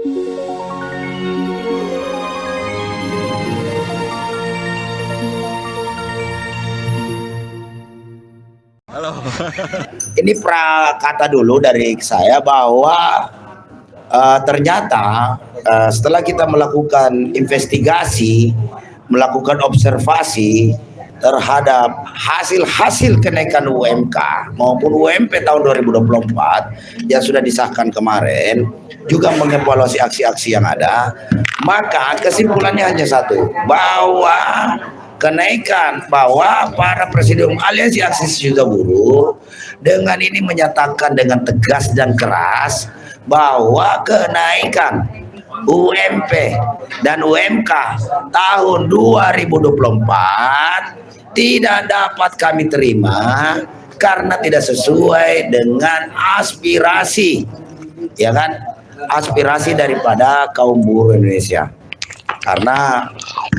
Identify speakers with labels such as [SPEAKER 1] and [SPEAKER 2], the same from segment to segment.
[SPEAKER 1] Halo.
[SPEAKER 2] Ini prakata dulu dari saya bahwa ternyata setelah kita melakukan investigasi, melakukan observasi terhadap hasil-hasil kenaikan UMK maupun UMP tahun 2024 yang sudah disahkan kemarin, juga mengevaluasi aksi-aksi yang ada, maka kesimpulannya hanya satu, bahwa kenaikan, bahwa para presidium aliansi aksi sejuta buruh dengan ini menyatakan dengan tegas dan keras bahwa kenaikan UMP dan UMK tahun 2024 tidak dapat kami terima karena tidak sesuai dengan aspirasi, ya kan, aspirasi daripada kaum buruh Indonesia. Karena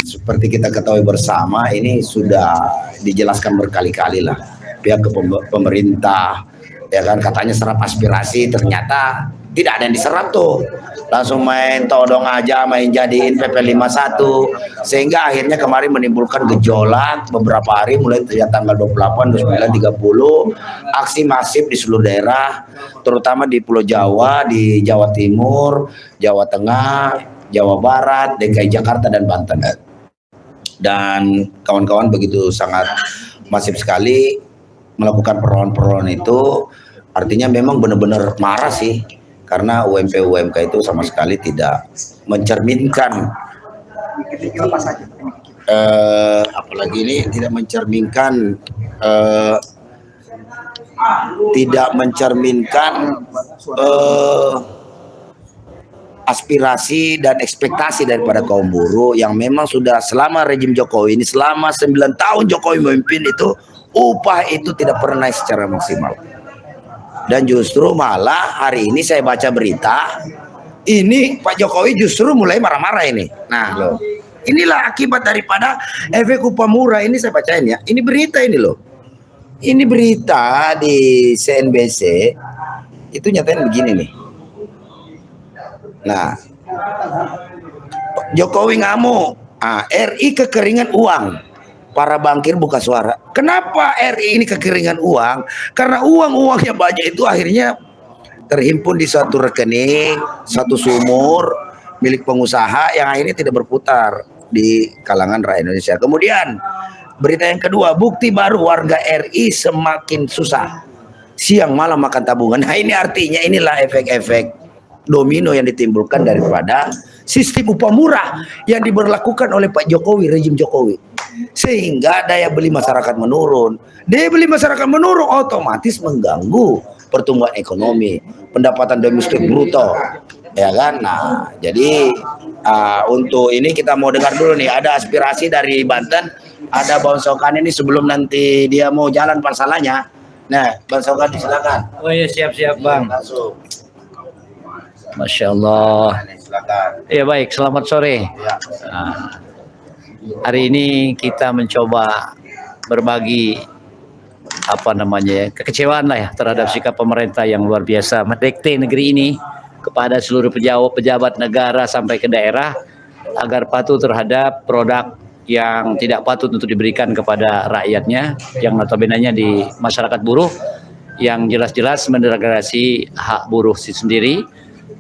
[SPEAKER 2] seperti kita ketahui bersama, ini sudah dijelaskan berkali-kali lah pihak pemerintah, ya kan, katanya serap aspirasi, ternyata tidak ada yang diserap tuh, langsung main todong aja, main jadiin PP 51, sehingga akhirnya kemarin menimbulkan gejolak beberapa hari mulai tanggal 28, 29, 30, aksi masif di seluruh daerah, terutama di Pulau Jawa, di Jawa Timur, Jawa Tengah, Jawa Barat, DKI Jakarta, dan Banten. Dan kawan-kawan begitu sangat masif sekali melakukan perlawanan itu, artinya memang benar-benar marah sih, karena UMP-UMK itu sama sekali tidak mencerminkan, apalagi ini tidak mencerminkan aspirasi dan ekspektasi daripada kaum buruh yang memang sudah selama rejim Jokowi ini, selama 9 tahun Jokowi memimpin itu, upah itu tidak pernah naik secara maksimal. Dan justru malah hari ini saya baca berita, ini Pak Jokowi justru mulai marah-marah ini. Nah loh, inilah akibat daripada efek upah murah ini, saya bacain ya. Ini berita ini loh. Ini berita di CNBC, itu nyatain begini nih. Nah, Jokowi ngamuk, RI kekeringan uang. Para bankir buka suara. Kenapa RI ini kekeringan uang? Karena uang-uangnya banyak itu akhirnya terhimpun di suatu rekening, satu sumur milik pengusaha yang akhirnya tidak berputar di kalangan rakyat Indonesia. Kemudian berita yang kedua, bukti baru warga RI semakin susah, siang malam makan tabungan. Nah ini artinya inilah efek-efek domino yang ditimbulkan daripada sistem upah murah yang diberlakukan oleh Pak Jokowi, rejim Jokowi, sehingga daya beli masyarakat menurun. Daya beli masyarakat menurun otomatis mengganggu pertumbuhan ekonomi, pendapatan domestik bruto, ya kan. Nah jadi untuk ini kita mau dengar dulu nih, ada aspirasi dari Banten, ada Bang Sokan ini sebelum nanti dia mau jalan parsalanya. Nah Bang Sokan silakan.
[SPEAKER 3] Oh ya, siap-siap Bang.
[SPEAKER 2] Langsung.
[SPEAKER 3] Masya Allah. Ya baik, selamat sore. Hari ini kita mencoba berbagi kekecewaan lah ya terhadap sikap pemerintah yang luar biasa mendikte negeri ini kepada seluruh pejabat negara sampai ke daerah agar patuh terhadap produk yang tidak patut untuk diberikan kepada rakyatnya, yang notabene-nya di masyarakat buruh, yang jelas-jelas mendegradasi hak buruh sendiri.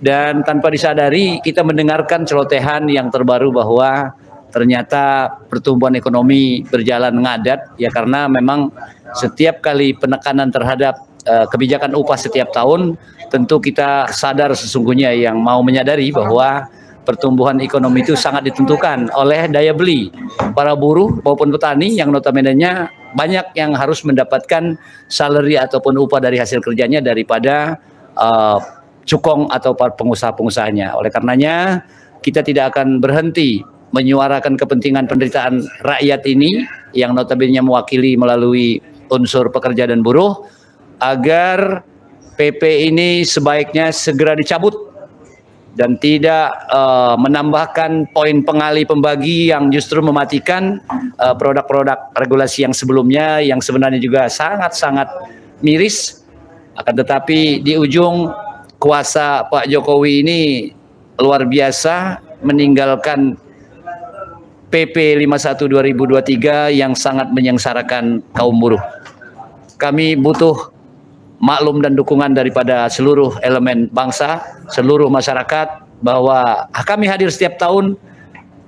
[SPEAKER 3] Dan tanpa disadari kita mendengarkan celotehan yang terbaru bahwa ternyata pertumbuhan ekonomi berjalan ngadat, ya karena memang setiap kali penekanan terhadap kebijakan upah setiap tahun, tentu kita sadar sesungguhnya yang mau menyadari bahwa pertumbuhan ekonomi itu sangat ditentukan oleh daya beli para buruh maupun petani yang notabene-nya banyak yang harus mendapatkan salary ataupun upah dari hasil kerjanya daripada cukong atau pengusaha-pengusahanya. Oleh karenanya kita tidak akan berhenti menyuarakan kepentingan penderitaan rakyat ini yang notabene mewakili melalui unsur pekerja dan buruh, agar PP ini sebaiknya segera dicabut dan tidak menambahkan poin pengali pembagi yang justru mematikan produk-produk regulasi yang sebelumnya yang sebenarnya juga sangat-sangat miris. Akan tetapi di ujung kuasa Pak Jokowi ini luar biasa meninggalkan PP 51 2023 yang sangat menyengsarakan kaum buruh. Kami butuh maklum dan dukungan daripada seluruh elemen bangsa, seluruh masyarakat, bahwa kami hadir setiap tahun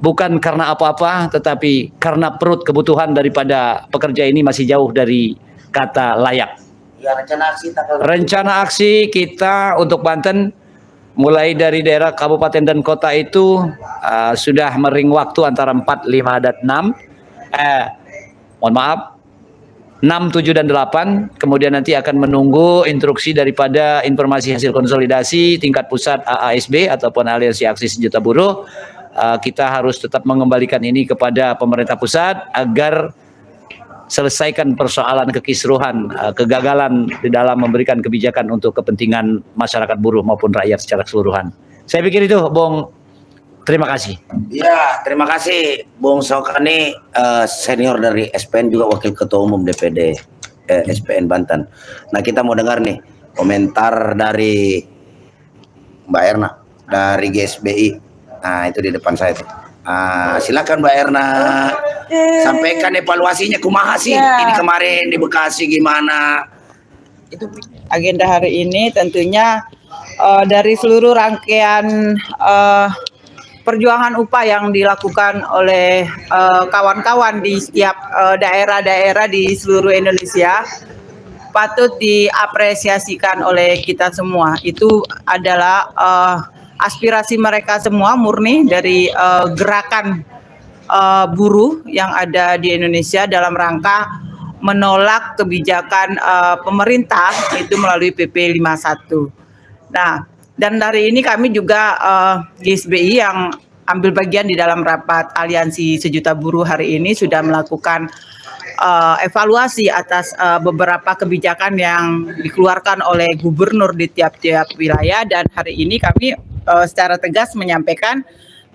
[SPEAKER 3] bukan karena apa-apa, tetapi karena perut kebutuhan daripada pekerja ini masih jauh dari kata layak.
[SPEAKER 2] Ya,
[SPEAKER 3] Rencana aksi kita untuk Banten mulai dari daerah kabupaten dan kota itu sudah mering waktu antara 4, 5, dan 6. Mohon maaf, 6, 7, dan 8. Kemudian nanti akan menunggu instruksi daripada informasi hasil konsolidasi tingkat pusat AASB ataupun Aliansi Aksi Sejuta Buruh. Kita harus tetap mengembalikan ini kepada pemerintah pusat agar selesaikan persoalan kekisruhan, kegagalan di dalam memberikan kebijakan untuk kepentingan masyarakat buruh maupun rakyat secara keseluruhan. Saya pikir itu, Bung. Terima kasih.
[SPEAKER 2] Ya, terima kasih Bung Sokani, senior dari SPN, juga Wakil Ketua Umum DPD SPN Banten. Nah, kita mau dengar nih komentar dari Mbak Erna dari GSBI. Nah, itu di depan saya tuh. Silakan Mbak Erna, sampaikan evaluasinya kumaha sih ini kemarin di Bekasi gimana? Itu
[SPEAKER 1] Agenda hari ini tentunya dari seluruh rangkaian perjuangan upah yang dilakukan oleh kawan-kawan di setiap daerah-daerah di seluruh Indonesia patut diapresiasikan oleh kita semua. Itu adalah aspirasi mereka semua murni dari gerakan buruh yang ada di Indonesia dalam rangka menolak kebijakan pemerintah itu melalui PP 51. Nah, dan hari ini kami juga GSBI yang ambil bagian di dalam rapat Aliansi Sejuta Buruh hari ini sudah melakukan evaluasi atas beberapa kebijakan yang dikeluarkan oleh gubernur di tiap-tiap wilayah, dan hari ini kami secara tegas menyampaikan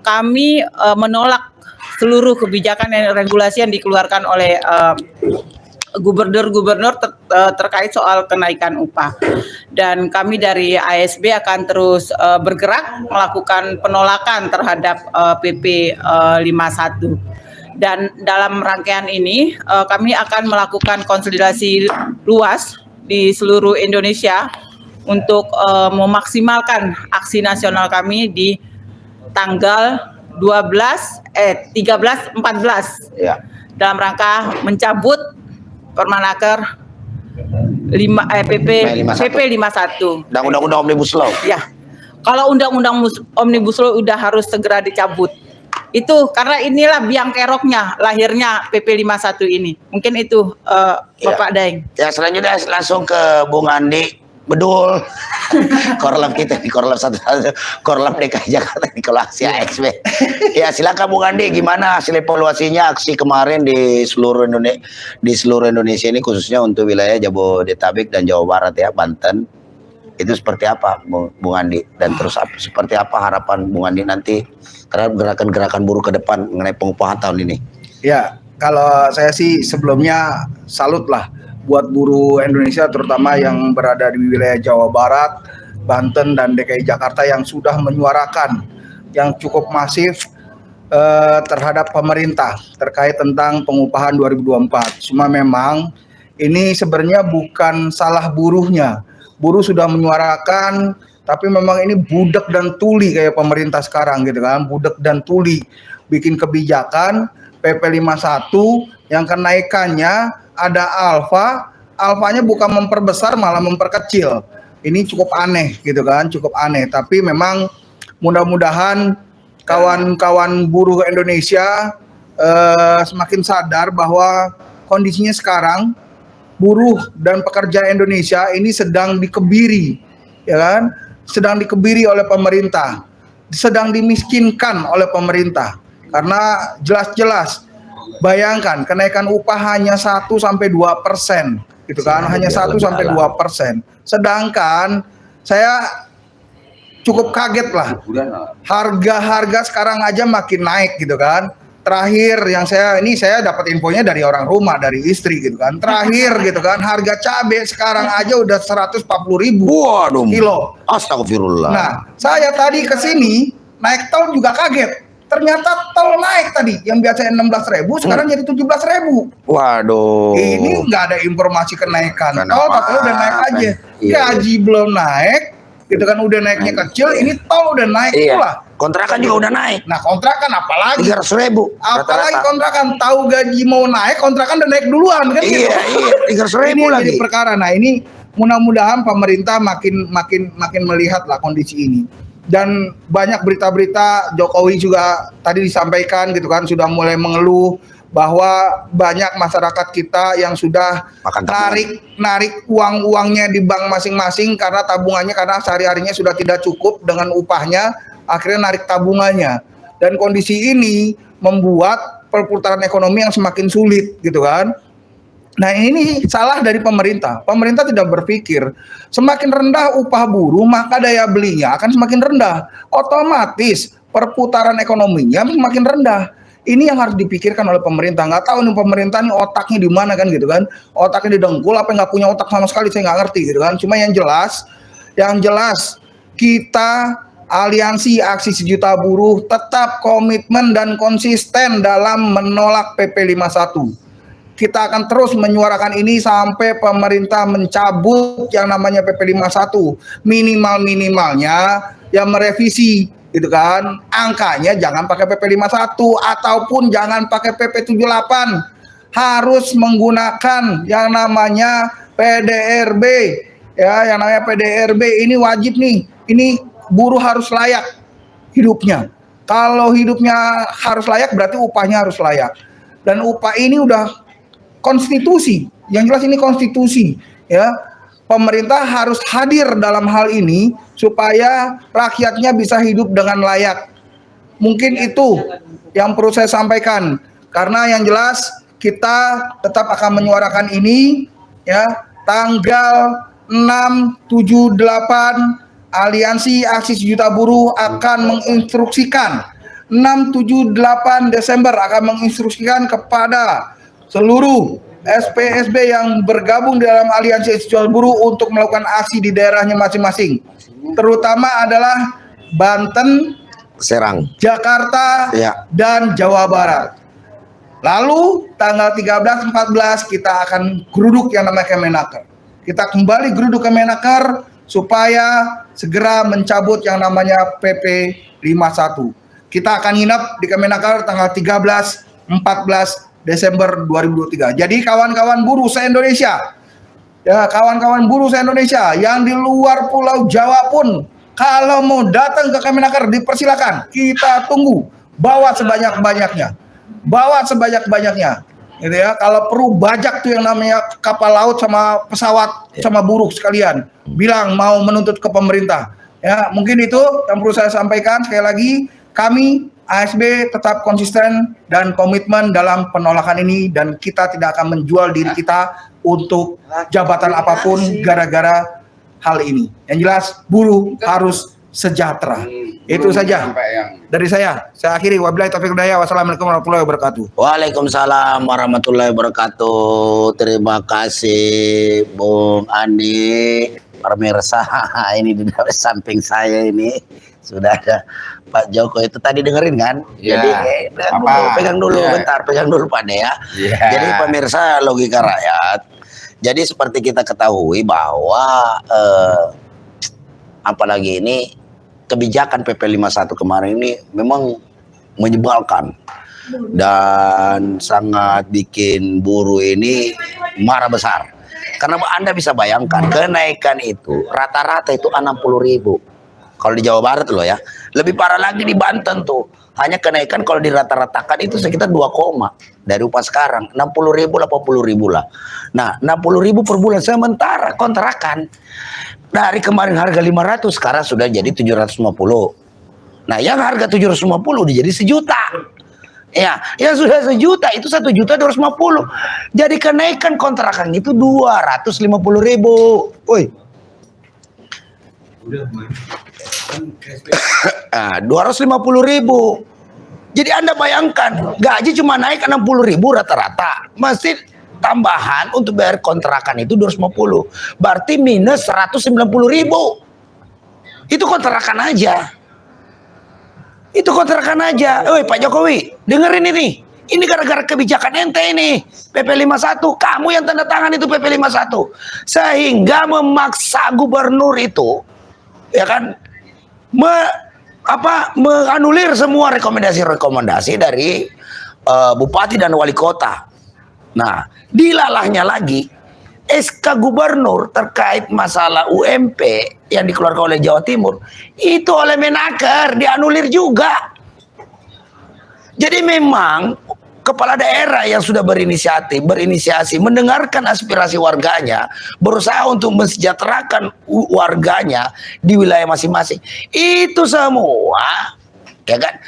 [SPEAKER 1] kami menolak seluruh kebijakan dan regulasi yang dikeluarkan oleh gubernur-gubernur terkait soal kenaikan upah. Dan kami dari ASB akan terus bergerak melakukan penolakan terhadap PP 51. Dan dalam rangkaian ini kami akan melakukan konsolidasi luas di seluruh Indonesia untuk memaksimalkan aksi nasional kami di tanggal 13, 14
[SPEAKER 2] ya.
[SPEAKER 1] dalam rangka mencabut Permenaker PP 51
[SPEAKER 2] dan Undang-Undang Omnibus Law.
[SPEAKER 1] Ya, kalau Undang-Undang Omnibus Law udah harus segera dicabut. Itu karena inilah biang keroknya lahirnya PP 51 ini. Mungkin itu Bapak Daeng.
[SPEAKER 2] Ya, selanjutnya langsung ke Bung Andi Bedul. Korlap kita di Korlap 1, Korlap DKI Jakarta di kelas ASB. Ya, silakan Bung Andi, gimana hasil evaluasinya aksi kemarin di seluruh Indonesia ini, khususnya untuk wilayah Jabodetabek dan Jawa Barat ya, Banten. Itu seperti apa Bung Andi, dan terus seperti apa harapan Bung Andi nanti terhadap gerakan-gerakan buruh ke depan mengenai pengupahan tahun ini?
[SPEAKER 4] Ya, kalau saya sih sebelumnya salut lah buat buruh Indonesia, terutama yang berada di wilayah Jawa Barat, Banten, dan DKI Jakarta yang sudah menyuarakan yang cukup masif terhadap pemerintah terkait tentang pengupahan 2024. Cuma memang ini sebenarnya bukan salah buruhnya. Buruh sudah menyuarakan, tapi memang ini budak dan tuli kayak pemerintah sekarang gitu kan, budak dan tuli bikin kebijakan PP 51 yang kenaikannya ada alfanya bukan memperbesar malah memperkecil. Ini cukup aneh gitu kan, cukup aneh. Tapi memang mudah-mudahan kawan-kawan buruh Indonesia semakin sadar bahwa kondisinya sekarang buruh dan pekerja Indonesia ini sedang dikebiri, ya kan? Sedang dikebiri oleh pemerintah, sedang dimiskinkan oleh pemerintah. Karena jelas-jelas bayangkan kenaikan upah hanya 1-2%, gitu kan? Hanya 1-2%. Sedangkan saya cukup kaget lah. Harga-harga sekarang aja makin naik gitu kan. Terakhir yang saya dapat infonya dari orang rumah, dari istri gitu kan. Terakhir gitu kan, harga cabai sekarang aja udah 140.000
[SPEAKER 2] Waduh,
[SPEAKER 4] kilo.
[SPEAKER 2] Astagfirullah.
[SPEAKER 4] Nah, saya tadi ke sini naik tol juga kaget. Ternyata tol naik tadi, yang biasanya 16.000 sekarang jadi 17.000.
[SPEAKER 2] Waduh.
[SPEAKER 4] Ini nggak ada informasi kenaikan tol, tapi udah naik aja.
[SPEAKER 2] Iya.
[SPEAKER 4] Gaji belum naik, gitu kan udah naiknya kecil, ini tol udah naik pula.
[SPEAKER 2] Kontrakan juga udah naik.
[SPEAKER 4] Nah kontrakan apalagi?
[SPEAKER 2] 300.000.
[SPEAKER 4] Apalagi kontrakan, tahu gaji mau naik, kontrakan udah naik duluan kan gitu.
[SPEAKER 2] Iya, 300.000
[SPEAKER 4] Ini
[SPEAKER 2] lagi.
[SPEAKER 4] jadi perkara. Nah ini mudah-mudahan pemerintah makin melihat lah kondisi ini. Dan banyak berita-berita Jokowi juga tadi disampaikan gitu kan, sudah mulai mengeluh bahwa banyak masyarakat kita yang sudah
[SPEAKER 2] Makan tabungan.
[SPEAKER 4] narik uangnya di bank masing-masing karena tabungannya, karena sehari-harinya sudah tidak cukup dengan upahnya, akhirnya narik tabungannya. Dan kondisi ini membuat perputaran ekonomi yang semakin sulit gitu kan. Nah ini salah dari pemerintah. Pemerintah tidak berpikir semakin rendah upah buruh maka daya belinya akan semakin rendah. Otomatis perputaran ekonominya semakin rendah. Ini yang harus dipikirkan oleh pemerintah. Nggak tahu nih pemerintah nih otaknya di mana kan gitu kan. Otaknya di dengkul apa nggak punya otak sama sekali, saya nggak ngerti gitu kan. Cuma yang jelas kita Aliansi Aksi Sejuta Buruh tetap komitmen dan konsisten dalam menolak PP 51. Kita akan terus menyuarakan ini sampai pemerintah mencabut yang namanya PP 51. Minimalnya yang merevisi gitu kan. Angkanya jangan pakai PP 51 ataupun jangan pakai PP 78. Harus menggunakan yang namanya PDRB. Ya, yang namanya PDRB ini wajib nih. Ini buruh harus layak hidupnya. Kalau hidupnya harus layak berarti upahnya harus layak. Dan upah ini udah konstitusi, yang jelas ini konstitusi ya. Pemerintah harus hadir dalam hal ini supaya rakyatnya bisa hidup dengan layak. Mungkin itu yang perlu saya sampaikan, karena yang jelas kita tetap akan menyuarakan ini ya. Tanggal 6, 7, 8 Aliansi Aksi Sejuta Buruh akan menginstruksikan 6, 7, 8 Desember akan menginstruksikan kepada seluruh SPSB yang bergabung di dalam Aliansi Sejuta Buruh untuk melakukan aksi di daerahnya masing-masing. Terutama adalah Banten,
[SPEAKER 2] Serang,
[SPEAKER 4] Jakarta, dan Jawa Barat. Lalu tanggal 13, 14 kita akan geruduk yang namanya Kemenaker. Kita kembali geruduk Kemenaker supaya segera mencabut yang namanya PP 51. Kita akan nginep di Kemenaker tanggal 13, 14 Desember 2023. Jadi kawan-kawan buruh se-Indonesia, ya kawan-kawan buruh se-Indonesia yang di luar Pulau Jawa pun, kalau mau datang ke Kemenaker dipersilakan. Kita tunggu, bawa sebanyak-banyaknya, gitu ya. Kalau perlu bajak tuh yang namanya kapal laut sama pesawat sama buruh sekalian, bilang mau menuntut ke pemerintah. Ya mungkin itu yang perlu saya sampaikan. Sekali lagi kami ASB tetap konsisten dan komitmen dalam penolakan ini, dan kita tidak akan menjual diri kita untuk jabatan apapun gara-gara hal ini. Yang jelas buruh harus sejahtera. Itu saja dari saya. Saya akhiri. Wabillahi taufiq wal hidayah. Wassalamualaikum warahmatullahi wabarakatuh.
[SPEAKER 2] Waalaikumsalam warahmatullahi wabarakatuh. Terima kasih Bung Andi. Pemirsa, ini di samping saya ini sudah ada Pak Joko. Itu tadi dengerin kan?
[SPEAKER 3] Ya,
[SPEAKER 2] Jadi pegang dulu bentar, pegang dulu Pak De ya. Jadi pemirsa logika rakyat. Jadi seperti kita ketahui bahwa apalagi ini kebijakan PP 51 kemarin ini memang menyebalkan dan sangat bikin buruh ini marah besar. Karena Anda bisa bayangkan kenaikan itu rata-rata itu 60.000. Kalau di Jawa Barat loh ya. Lebih parah lagi di Banten tuh. Hanya kenaikan kalau dirata-ratakan itu sekitar 2, dari upah sekarang 60.000, 80.000 lah. Nah 60.000 per bulan, sementara kontrakan dari kemarin harga 500 sekarang sudah jadi 750. Nah yang harga 750 udah jadi 1 juta. Ya, yang sudah 1 juta itu 1.250.000. Jadi kenaikan kontrakan itu 250.000. Woi. 250.000. Jadi Anda bayangkan, gaji cuma naik 60.000 rata-rata, masih tambahan untuk bayar kontrakan itu 250. Berarti minus 190.000. Itu kontrakan aja. Itu kontrakan aja. Woi Pak Jokowi, dengerin ini. Ini gara-gara kebijakan ente ini. PP 51, kamu yang tanda tangan itu PP 51. Sehingga memaksa gubernur itu, ya kan, menganulir semua rekomendasi-rekomendasi dari bupati dan wali kota. Nah, dilalahnya lagi SK gubernur terkait masalah UMP yang dikeluarkan oleh Jawa Timur itu oleh Menaker dianulir juga. Jadi memang kepala daerah yang sudah berinisiasi mendengarkan aspirasi warganya, berusaha untuk mensejahterakan warganya di wilayah masing-masing. Itu semua, ya kan,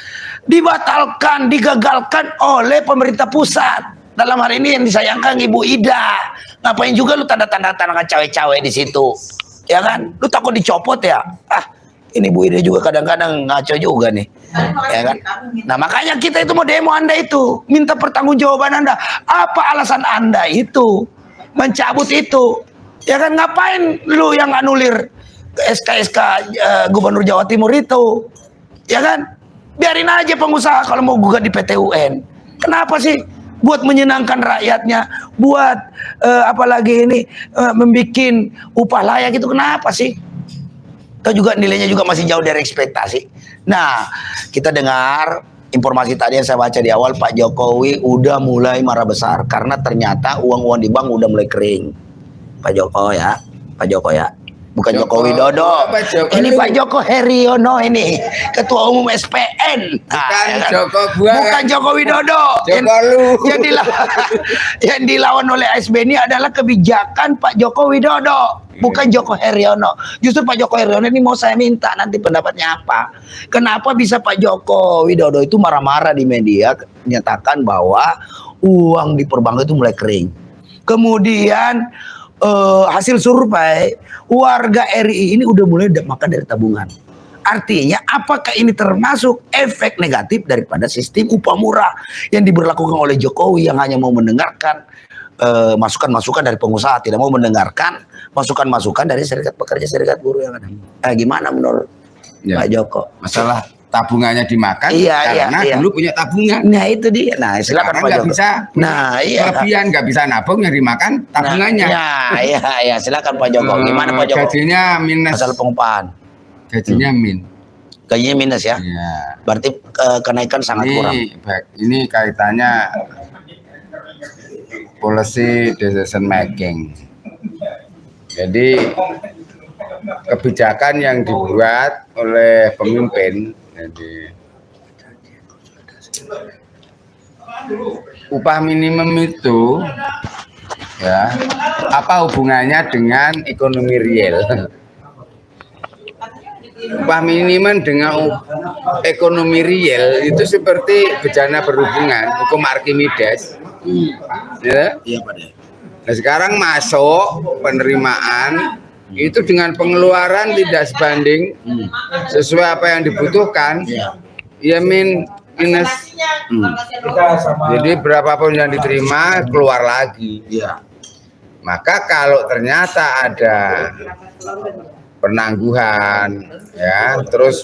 [SPEAKER 2] dibatalkan, digagalkan oleh pemerintah pusat. Dalam hal ini yang disayangkan Ibu Ida. Ngapain juga lu tanda-tanda cawe-cawe di situ, ya kan? Lu takut dicopot ya? Ini Bu Ida juga kadang-kadang ngaco juga nih, ya kan? Nah makanya kita itu mau demo Anda itu, minta pertanggungjawaban Anda. Apa alasan Anda itu mencabut itu? Ya kan, ngapain lu yang anulir SK Gubernur Jawa Timur itu? Ya kan? Biarin aja pengusaha kalau mau gugat di PT UN. Kenapa sih? Buat menyenangkan rakyatnya, buat apalagi ini membikin upah layak itu kenapa sih? Atau juga nilainya juga masih jauh dari ekspektasi. Nah, kita dengar informasi tadi yang saya baca di awal, Pak Jokowi udah mulai marah besar karena ternyata uang-uang di bank udah mulai kering. Pak Joko ya, Pak Joko ya. Bukan Joko Widodo. Ini Pak Joko Heriono ini, Ketua Umum SPN.
[SPEAKER 5] Bukan Joko gua.
[SPEAKER 2] Bukan Joko Widodo.
[SPEAKER 5] Joko lu.
[SPEAKER 2] Yang dilawan oleh ASB ini adalah kebijakan Pak Joko Widodo, bukan Joko Heriono. Justru Pak Joko Heriono ini mau saya minta nanti pendapatnya apa. Kenapa bisa Pak Joko Widodo itu marah-marah di media menyatakan bahwa uang di perbankan itu mulai kering. Kemudian hasil survei warga RI ini udah mulai makan dari tabungan. Artinya apakah ini termasuk efek negatif daripada sistem upah murah yang diberlakukan oleh Jokowi yang hanya mau mendengarkan masukan-masukan dari pengusaha, tidak mau mendengarkan masukan-masukan dari serikat pekerja, serikat buruh yang ada. Gimana menurut Pak Joko?
[SPEAKER 5] Masalah tabungannya dimakan karena dulu punya tabungan.
[SPEAKER 2] Nah itu dia. Nah silakan Pak Joko.
[SPEAKER 5] Bisa. Kelebihan nggak bisa nabung yang dimakan tabungannya.
[SPEAKER 2] Iya silakan Pak Joko. Gimana Pak Joko?
[SPEAKER 5] Gajinya minus.
[SPEAKER 2] Masalah pengupahan.
[SPEAKER 5] Gajinya
[SPEAKER 2] Gajinya minus ya.
[SPEAKER 5] Iya.
[SPEAKER 2] Berarti kenaikan sangat kurang.
[SPEAKER 5] Ini kaitannya policy decision making. Jadi kebijakan yang dibuat oleh pemimpin, jadi upah minimum itu ya apa hubungannya dengan ekonomi real? Upah minimum dengan ekonomi real itu seperti bejana berhubungan, hukum Archimedes. Ya?
[SPEAKER 2] Iya Pak.
[SPEAKER 5] Nah sekarang masuk penerimaan itu dengan pengeluaran tidak sebanding sesuai apa yang dibutuhkan, ya minus. Jadi berapapun yang diterima keluar lagi. Maka kalau ternyata ada penangguhan, ya terus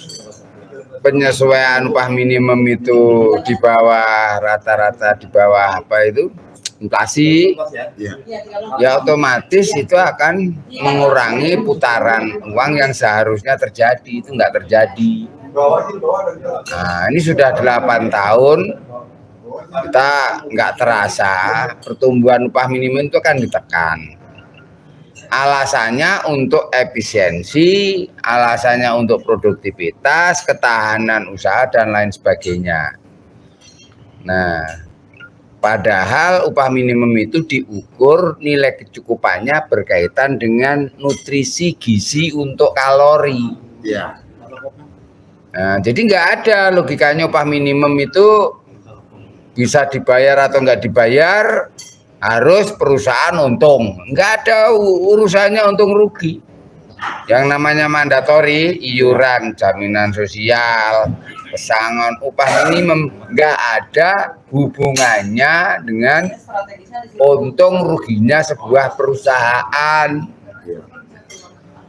[SPEAKER 5] penyesuaian upah minimum itu di bawah rata-rata, di bawah apa itu inflasi, ya otomatis itu akan mengurangi putaran uang yang seharusnya terjadi, itu nggak terjadi. Nah ini sudah 8 tahun kita nggak terasa pertumbuhan upah minimum itu kan ditekan. Alasannya untuk efisiensi, alasannya untuk produktivitas, ketahanan usaha dan lain sebagainya. Nah padahal upah minimum itu diukur nilai kecukupannya berkaitan dengan nutrisi gizi untuk kalori. Nah, jadi nggak ada logikanya upah minimum itu bisa dibayar atau nggak dibayar harus perusahaan untung. Nggak ada urusannya untung rugi. Yang namanya mandatori, iuran, jaminan sosial, pesangon, upah minimum nggak ada hubungannya dengan untung ruginya sebuah perusahaan.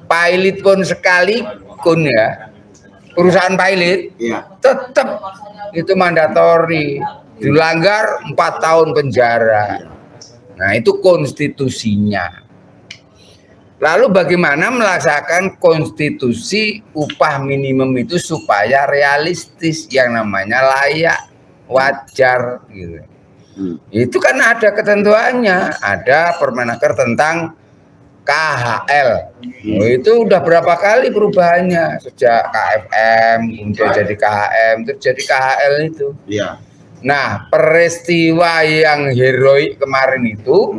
[SPEAKER 5] Pilot pun sekalipun ya, perusahaan pilot, tetap itu mandatori, dilanggar 4 tahun penjara. Nah itu konstitusinya. Lalu bagaimana melaksanakan konstitusi upah minimum itu supaya realistis, yang namanya layak, wajar gitu. Itu kan ada ketentuannya, ada Permenaker tentang KHL. Itu udah berapa kali perubahannya, sejak KFM kemudian jadi KHM terus jadi KHL itu. Nah, peristiwa yang heroik kemarin itu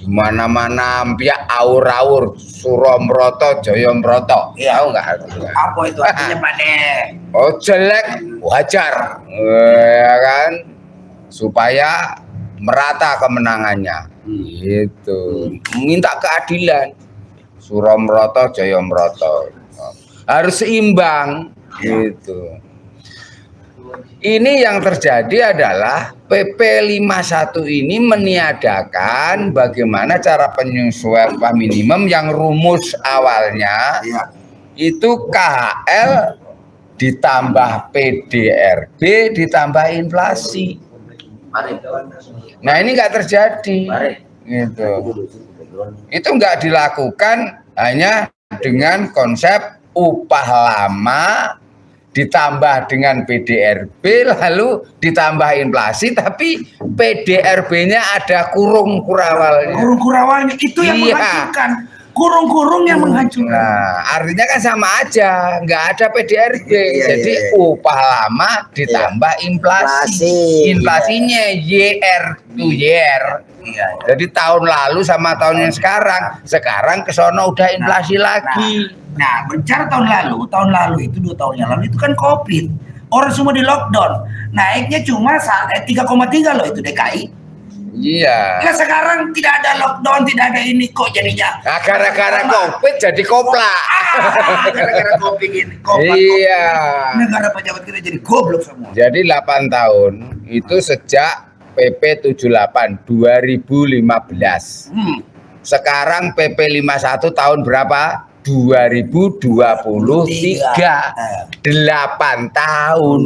[SPEAKER 5] mana-mana pihak aur-aur Suromroto, Joyomroto. Tahu nggak?
[SPEAKER 2] Apa itu artinya Pak De?
[SPEAKER 5] Oh jelek, wajar, ya kan? Supaya merata kemenangannya, gitu. Minta keadilan. Suromroto, Joyomroto harus seimbang, gitu. Ini yang terjadi adalah PP 51 ini meniadakan bagaimana cara penyesuaian upah minimum yang rumus awalnya itu KHL ditambah PDRB ditambah inflasi. Nah ini nggak terjadi, gitu. Itu nggak dilakukan hanya dengan konsep upah lama ditambah dengan PDRB lalu ditambah inflasi, tapi PDRB-nya ada kurung-kurawalnya.
[SPEAKER 2] Kurung-kurawalnya itu yang menghancurkan. Kurung-kurung yang menghancurkan.
[SPEAKER 5] Nah, artinya kan sama aja, nggak ada PDRB. Jadi upah lama ditambah inflasi. Inflasinya year to year. Jadi tahun lalu sama tahun yang sekarang ke sono udah inflasi lagi.
[SPEAKER 2] Nah, bicara tahun lalu itu 2 tahun yang lalu itu kan COVID. Orang semua di lockdown. Naiknya cuma 3,3 loh itu DKI.
[SPEAKER 5] Iya.
[SPEAKER 2] Nah sekarang tidak ada lockdown, tidak ada ini kok jadinya.
[SPEAKER 5] Nah, gara-gara COVID jadi koplak.
[SPEAKER 2] Gara-gara COVID ini.
[SPEAKER 5] Iya.
[SPEAKER 2] Negara pejabat kita jadi goblok semua.
[SPEAKER 5] Jadi 8 tahun itu sejak PP 78 2015. Sekarang PP 51 tahun berapa? 2023. 8 tahun.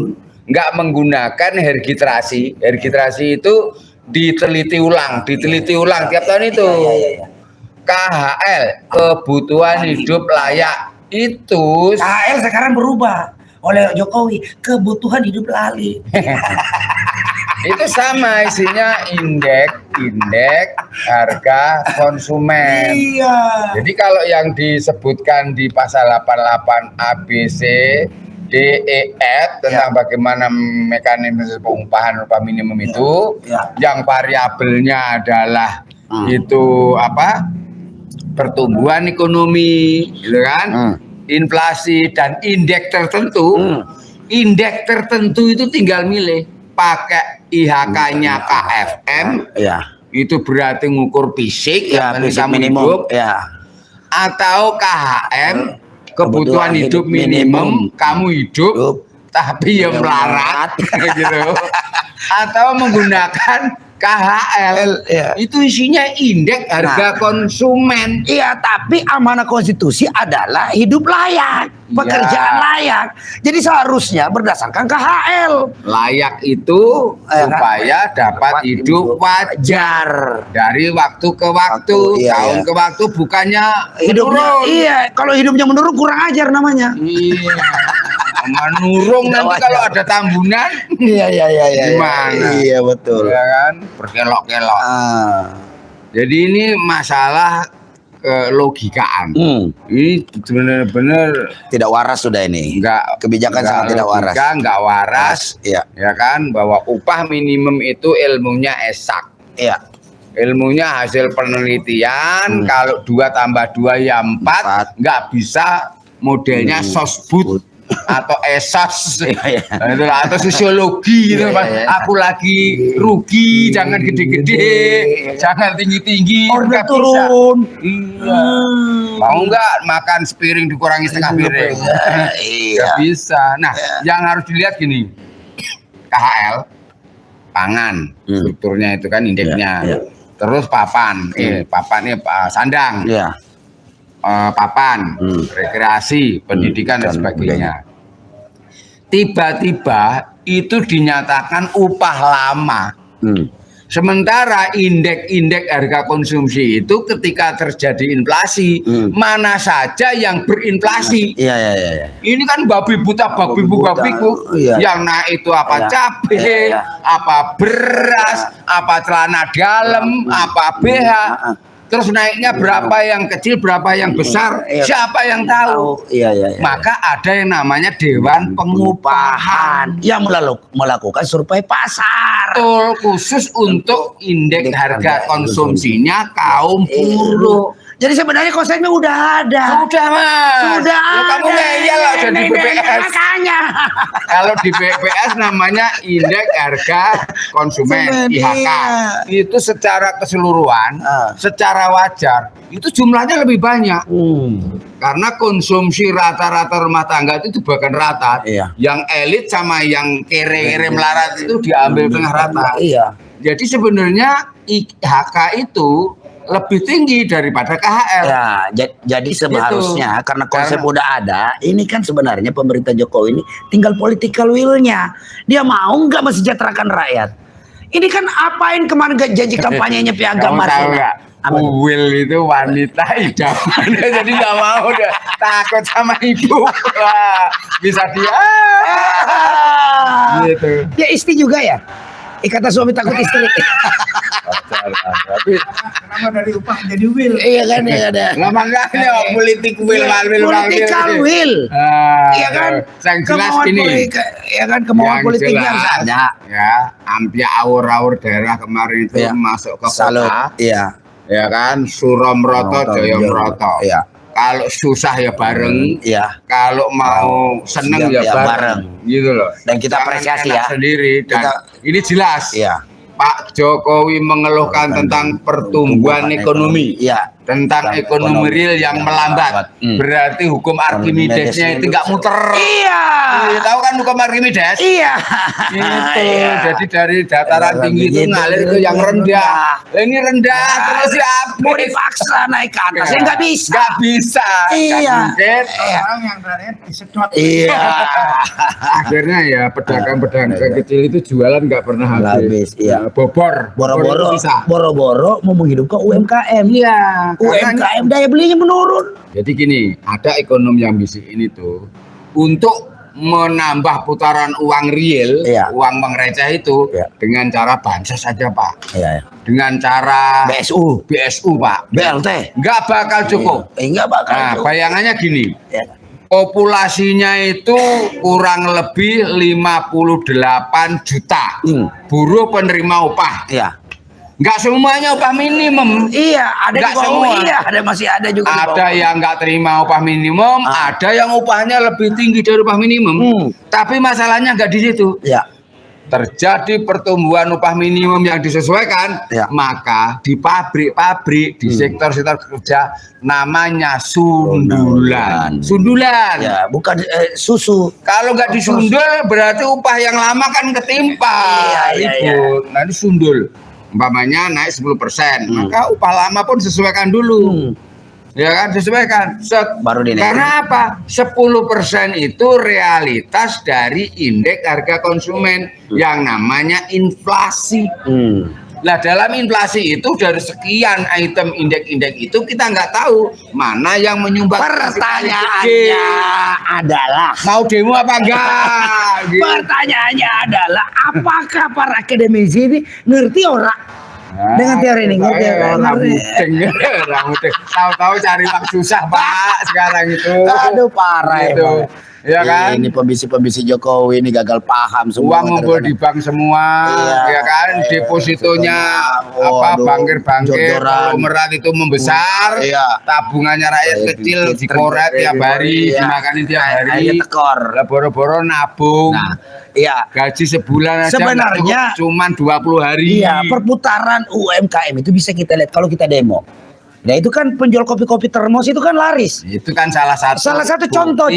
[SPEAKER 5] Nggak menggunakan hergitrasi. Hergitrasi itu diteliti ulang tiap tahun itu. KHL kebutuhan hidup layak itu.
[SPEAKER 2] KHL sekarang berubah oleh Jokowi, kebutuhan hidup layak.
[SPEAKER 5] Itu sama isinya indeks harga konsumen.
[SPEAKER 2] Iya.
[SPEAKER 5] Jadi kalau yang disebutkan di pasal 88 ABC DEF tentang bagaimana mekanisme pengupahan upah minimum itu, yang variabelnya adalah itu apa? Pertumbuhan ekonomi, gitu kan? Inflasi dan indeks tertentu. Indeks tertentu itu tinggal milih pakai IHK-nya KFM. Itu berarti ngukur fisik yang minimum atau KHM kebutuhan hidup minimum, kamu hidup tapi ya melarat gitu. Atau menggunakan KHL, itu isinya indeks harga konsumen.
[SPEAKER 2] Iya, tapi amanah konstitusi adalah hidup layak, pekerjaan layak. Jadi seharusnya berdasarkan KHL.
[SPEAKER 5] Layak itu supaya dapat hidup wajar dari waktu ke waktu, tahun ke waktu, bukannya
[SPEAKER 2] hidupnya. Iya, kalau hidupnya menurun kurang ajar namanya.
[SPEAKER 5] Iya. Menurung nanti kalau ada tambunan. Gimana?
[SPEAKER 2] Iya betul.
[SPEAKER 5] Ya kan? Berkelok-kelok. Jadi ini masalah kelogikaan. Ini benar-benar
[SPEAKER 2] Tidak waras sudah ini. Kebijakan sangat tidak waras.
[SPEAKER 5] Enggak waras. Ya kan, bahwa upah minimum itu ilmunya esak. Ilmunya hasil penelitian. Kalau 2 tambah 2 ya 4. Nggak bisa modelnya sosbud atau esos atau sosiologi gitu. Aku lagi rugi, jangan gede-gede, jangan tinggi-tinggi,
[SPEAKER 2] Order turun.
[SPEAKER 5] Mau nggak makan sepiring dikurangi setengah piring? Nggak bisa. Nah, yang harus dilihat gini, KHL pangan, strukturnya itu kan indeksnya. Terus papan, papannya sandang. papan, rekreasi, pendidikan dan sebagainya. Tiba-tiba itu dinyatakan upah lama. Sementara indeks harga konsumsi itu ketika terjadi inflasi, mana saja yang berinflasi.
[SPEAKER 2] Iya.
[SPEAKER 5] Ini kan babi buta, babiku.
[SPEAKER 2] Iya.
[SPEAKER 5] Yang naik itu apa cabai, apa beras, apa celana dalam, apa BH. Terus naiknya berapa yang kecil, berapa yang besar, siapa yang tahu?
[SPEAKER 2] Iya.
[SPEAKER 5] Maka ada yang namanya Dewan Pengupahan
[SPEAKER 2] yang melakukan survei pasar.
[SPEAKER 5] Betul, khusus untuk indeks harga konsumsinya kaum buruh.
[SPEAKER 2] Jadi sebenarnya konsepnya udah ada.
[SPEAKER 5] Sudah, Mas.
[SPEAKER 2] Sudah
[SPEAKER 5] Kamu
[SPEAKER 2] ada.
[SPEAKER 5] ngeyel loh jadi BPS.
[SPEAKER 2] Makanya.
[SPEAKER 5] Kalau di BPS namanya indeks harga konsumen IHK.
[SPEAKER 2] Iya.
[SPEAKER 5] Itu secara keseluruhan, secara wajar, itu jumlahnya lebih banyak. Karena konsumsi rata-rata rumah tangga itu bahkan rata.
[SPEAKER 2] Iya.
[SPEAKER 5] Yang elit sama yang kere-kere melarat itu diambil tengah rata.
[SPEAKER 2] Iya.
[SPEAKER 5] Jadi sebenarnya IHK itu lebih tinggi daripada KHL.
[SPEAKER 2] Ya, jadi seharusnya karena konsep udah ada, ini kan sebenarnya pemerintah Jokowi ini tinggal political will-nya. Dia mau nggak mensejahterakan rakyat. Ini kan apain kemarin janji kampanyenya Piagam
[SPEAKER 5] Kamu tahu
[SPEAKER 2] Martina?
[SPEAKER 5] nggak? Will itu wanita idaman. Jadi nggak mau dia takut sama ibu. Wah, bisa dia. Gitu.
[SPEAKER 2] Dia istri juga ya? Kata suami takut istri.
[SPEAKER 5] Tapi
[SPEAKER 4] Kenapa dari upah jadi will?
[SPEAKER 2] Iya kan ya ada.
[SPEAKER 5] nggak makanya politik will.
[SPEAKER 2] Political will. Iya kan?
[SPEAKER 5] Yang jelas
[SPEAKER 2] Kemauan
[SPEAKER 5] ini.
[SPEAKER 2] Iya kan kemauan
[SPEAKER 5] Yang
[SPEAKER 2] politiknya harus
[SPEAKER 5] jelas,
[SPEAKER 2] ada.
[SPEAKER 5] Ya, hampir aur-aur daerah kemarin itu
[SPEAKER 2] Iya.
[SPEAKER 5] masuk ke
[SPEAKER 2] Salut.
[SPEAKER 5] kota.
[SPEAKER 2] Iya.
[SPEAKER 5] Ya kan, Suromroto, Jayamroto.
[SPEAKER 2] Iya.
[SPEAKER 5] Kalau susah ya bareng,
[SPEAKER 2] Iya.
[SPEAKER 5] kalau mau seneng
[SPEAKER 2] Siap,
[SPEAKER 5] ya
[SPEAKER 2] ya
[SPEAKER 5] bareng.
[SPEAKER 2] bareng.
[SPEAKER 5] Gitu loh.
[SPEAKER 2] Dan kita
[SPEAKER 5] Jangan
[SPEAKER 2] apresiasi
[SPEAKER 5] enak
[SPEAKER 2] ya.
[SPEAKER 5] sendiri dan
[SPEAKER 2] Kita-
[SPEAKER 5] ini jelas.
[SPEAKER 2] Iya.
[SPEAKER 5] Pak Jokowi mengeluhkan tentang pertumbuhan ekonomi.
[SPEAKER 2] Iya.
[SPEAKER 5] Tentang ekonomi real yang melambat. Berarti hukum Arkimidesnya itu nggak muter.
[SPEAKER 2] Iya.
[SPEAKER 5] Tahu kan hukum Archimedes?
[SPEAKER 2] Iya.
[SPEAKER 5] Itu
[SPEAKER 2] Iya.
[SPEAKER 5] jadi dari dataran tinggi itu
[SPEAKER 2] Gitu.
[SPEAKER 5] ngalir ke yang rendah. Lah ini rendah terus ya
[SPEAKER 2] Mau dipaksa naik ke atas ya nggak bisa.
[SPEAKER 5] Nggak bisa.
[SPEAKER 2] Iya.
[SPEAKER 5] Nggak mungkin.
[SPEAKER 4] Orang yang dari disedot.
[SPEAKER 2] Iya.
[SPEAKER 5] Akhirnya ya pedagang-pedagang kecil itu jualan nggak pernah
[SPEAKER 2] Nggak
[SPEAKER 5] habis.
[SPEAKER 2] habis, iya.
[SPEAKER 5] Nah, bobor.
[SPEAKER 2] Boro-boro,
[SPEAKER 5] Bisa.
[SPEAKER 2] boro-boro mau menghidupkan UMKM.
[SPEAKER 5] Iya.
[SPEAKER 2] UMKM daya belinya menurun.
[SPEAKER 5] Jadi gini, ada ekonom yang bisik ini tuh untuk menambah putaran uang real,
[SPEAKER 2] Iya.
[SPEAKER 5] uang receh itu
[SPEAKER 2] Iya.
[SPEAKER 5] dengan cara bansos saja Pak,
[SPEAKER 2] Iya.
[SPEAKER 5] dengan cara
[SPEAKER 2] BSU,
[SPEAKER 5] BSU Pak,
[SPEAKER 2] BLT.
[SPEAKER 5] nggak bakal cukup.
[SPEAKER 2] Enggak bakal.
[SPEAKER 5] Nah,
[SPEAKER 2] cukup.
[SPEAKER 5] bayangannya gini,
[SPEAKER 2] Ya.
[SPEAKER 5] populasinya itu kurang lebih 58 juta buruh penerima upah.
[SPEAKER 2] Iya.
[SPEAKER 5] Nggak semuanya upah minimum.
[SPEAKER 2] Iya, ada
[SPEAKER 5] Nggak
[SPEAKER 2] di bawah.
[SPEAKER 5] semua.
[SPEAKER 2] Iya, ada masih ada juga di bawah.
[SPEAKER 5] Ada yang nggak terima upah minimum, ada yang upahnya lebih tinggi dari upah minimum. Tapi masalahnya nggak di situ.
[SPEAKER 2] Ya.
[SPEAKER 5] Terjadi pertumbuhan upah minimum yang disesuaikan,
[SPEAKER 2] Ya.
[SPEAKER 5] maka di pabrik-pabrik, di sektor-sektor kerja namanya sundulan. Sundulan.
[SPEAKER 2] Ya, bukan susu.
[SPEAKER 5] Kalau nggak disundul berarti upah yang lama kan ketimpa.
[SPEAKER 2] Iya,
[SPEAKER 5] Ribut. Nah ini sundul. Umpamanya naik 10%, maka upah lama pun sesuaikan dulu. Ya kan, sesuaikan.
[SPEAKER 2] Baru dinaikin.
[SPEAKER 5] Karena apa? 10% itu realitas dari indeks harga konsumen yang namanya inflasi. Nah dalam inflasi itu dari sekian item indeks-indeks itu kita nggak tahu mana yang menyumbang.
[SPEAKER 2] Pertanyaannya adalah
[SPEAKER 5] Mau demo apa enggak? Gitu.
[SPEAKER 2] Pertanyaannya adalah apakah para akademisi ini ngerti orang
[SPEAKER 5] Nah,
[SPEAKER 2] dengan teori ini? Ngerti orang?
[SPEAKER 5] Ramudeng. Tahu-tahu cari uang susah Pak sekarang itu.
[SPEAKER 2] Aduh parah
[SPEAKER 5] Gitu.
[SPEAKER 2] emang.
[SPEAKER 5] Ya kan?
[SPEAKER 2] Ini pembisi-pembisi Jokowi ini gagal paham semua.
[SPEAKER 5] Uang ngumpul di bank semua,
[SPEAKER 2] Iya.
[SPEAKER 5] ya kan? Depositonya
[SPEAKER 2] Waduh,
[SPEAKER 5] bangkir-bangkir,
[SPEAKER 2] jor-joran.
[SPEAKER 5] konglomerat itu membesar,
[SPEAKER 2] Iya.
[SPEAKER 5] tabungannya rakyat kecil dikorek tiap hari,
[SPEAKER 2] Iya.
[SPEAKER 5] dimakanin tiap hari,
[SPEAKER 2] Akhirnya tekor.
[SPEAKER 5] lah boro-boro nabung,
[SPEAKER 2] Nah, iya.
[SPEAKER 5] gaji sebulan aja
[SPEAKER 2] Sebenarnya-
[SPEAKER 5] cuman 20 hari.
[SPEAKER 2] Iya, perputaran UMKM itu bisa kita lihat kalau kita demo. Nah itu kan penjual kopi-kopi termos itu kan laris.
[SPEAKER 5] Itu kan salah satu
[SPEAKER 2] contoh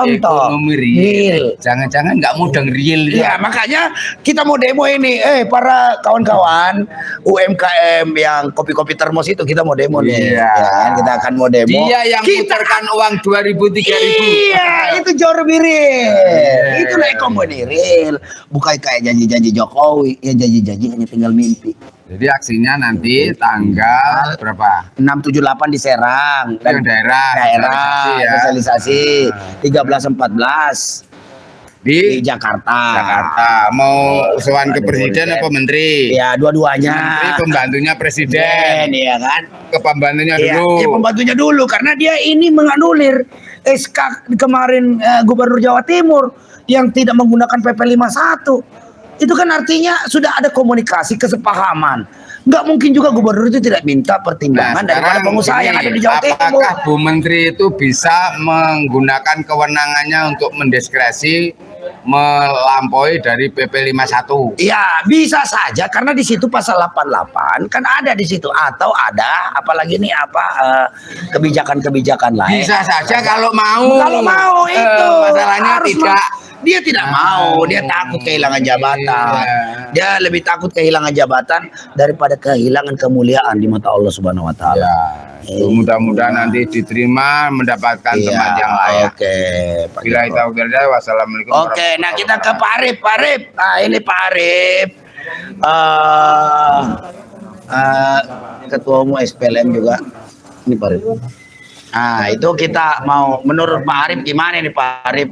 [SPEAKER 5] ekonomi real. Jangan-jangan nggak mudeng real.
[SPEAKER 2] Iya, makanya kita mau demo ini. Para kawan-kawan UMKM yang kopi-kopi termos itu kita mau demo nih.
[SPEAKER 5] Iya.
[SPEAKER 2] Ya kan? Kita akan mau demo.
[SPEAKER 5] Dia yang putarkan uang 2.000 3.000.
[SPEAKER 2] Iya, itu jauh lebih real. Itulah ekonomi real. Bukan kayak janji-janji Jokowi. Ya janji-janji hanya tinggal mimpi.
[SPEAKER 5] Jadi aksinya nanti tanggal berapa?
[SPEAKER 2] 678 di Serang
[SPEAKER 5] Yang daerah
[SPEAKER 2] ya. Sosialisasi 13-14 di Jakarta.
[SPEAKER 5] Mau usulan ke presiden apa menteri?
[SPEAKER 2] Ya, dua-duanya.
[SPEAKER 5] Menteri pembantunya presiden.
[SPEAKER 2] Iya kan?
[SPEAKER 5] Ke pembantunya
[SPEAKER 2] Iya,
[SPEAKER 5] dulu.
[SPEAKER 2] ya, pembantunya dulu karena dia ini menganulir SK kemarin Gubernur Jawa Timur yang tidak menggunakan PP 51. Itu kan artinya sudah ada komunikasi, kesepahaman. Nggak mungkin juga gubernur itu tidak minta pertimbangan daripada pengusaha yang ada di Jawa Timur.
[SPEAKER 5] Apakah Bu Menteri itu bisa menggunakan kewenangannya untuk mendiskresi melampaui dari PP 51?
[SPEAKER 2] Ya, bisa saja karena di situ pasal 88 kan ada di situ, atau ada apalagi nih kebijakan-kebijakan lain.
[SPEAKER 5] Bisa saja kalau mau.
[SPEAKER 2] Kalau mau itu
[SPEAKER 5] masalahnya tidak.
[SPEAKER 2] Dia tidak mau, dia takut kehilangan jabatan. Dia lebih takut kehilangan jabatan daripada kehilangan kemuliaan di mata Allah Subhanahu wa taala.
[SPEAKER 5] Ya, mudah-mudahan nanti diterima mendapatkan tempat yang layak.
[SPEAKER 2] Oke, Pak
[SPEAKER 5] Bila
[SPEAKER 2] Joko.
[SPEAKER 5] tahu kerja, wassalamualaikum.
[SPEAKER 2] Oke, nah kita ke Pak Arif. Pak Arif, nah ini Pak Arif, Ketua Umum SPLM juga. Ini Pak Arif. Nah itu kita mau, menurut Pak Arif gimana nih Pak Arif,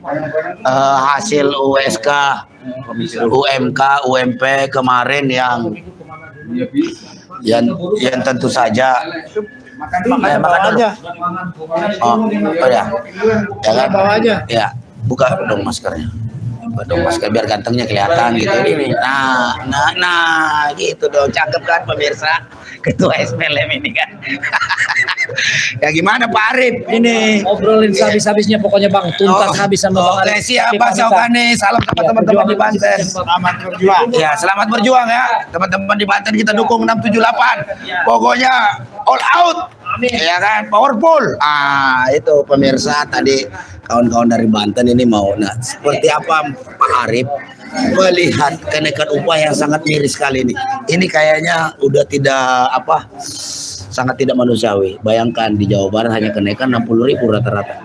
[SPEAKER 2] hasil USK, UMK, UMP kemarin yang tentu saja makan aja. Oh ya, ya kan? Ya, buka dong maskernya. Buka dong masker biar gantengnya kelihatan gitu. Ini. Nah, gitu dong. Cakep kan pemirsa? Ketua SPLM ini kan. Ya gimana Pak Arif ini?
[SPEAKER 3] Obrolin habis-habisnya pokoknya Bang, tuntas habis sama Bang
[SPEAKER 2] Oke,
[SPEAKER 3] Arif.
[SPEAKER 2] siap
[SPEAKER 3] Tapi
[SPEAKER 2] Pak
[SPEAKER 3] pamit,
[SPEAKER 2] Saukani. Salam sama
[SPEAKER 3] Ya,
[SPEAKER 2] teman-teman di
[SPEAKER 3] berjuang.
[SPEAKER 2] Banten. Selamat berjuang. Ya, selamat berjuang ya. Teman-teman di Banten kita dukung 678. Pokoknya all out. Ya kan, powerful. Itu pemirsa tadi kawan-kawan dari Banten ini mau. Nah, seperti apa Pak Arif melihat kenaikan upah yang sangat miris sekali ini? Ini kayaknya udah sangat tidak manusiawi. Bayangkan di Jawa Barat hanya kenaikan 60.000 rata-rata.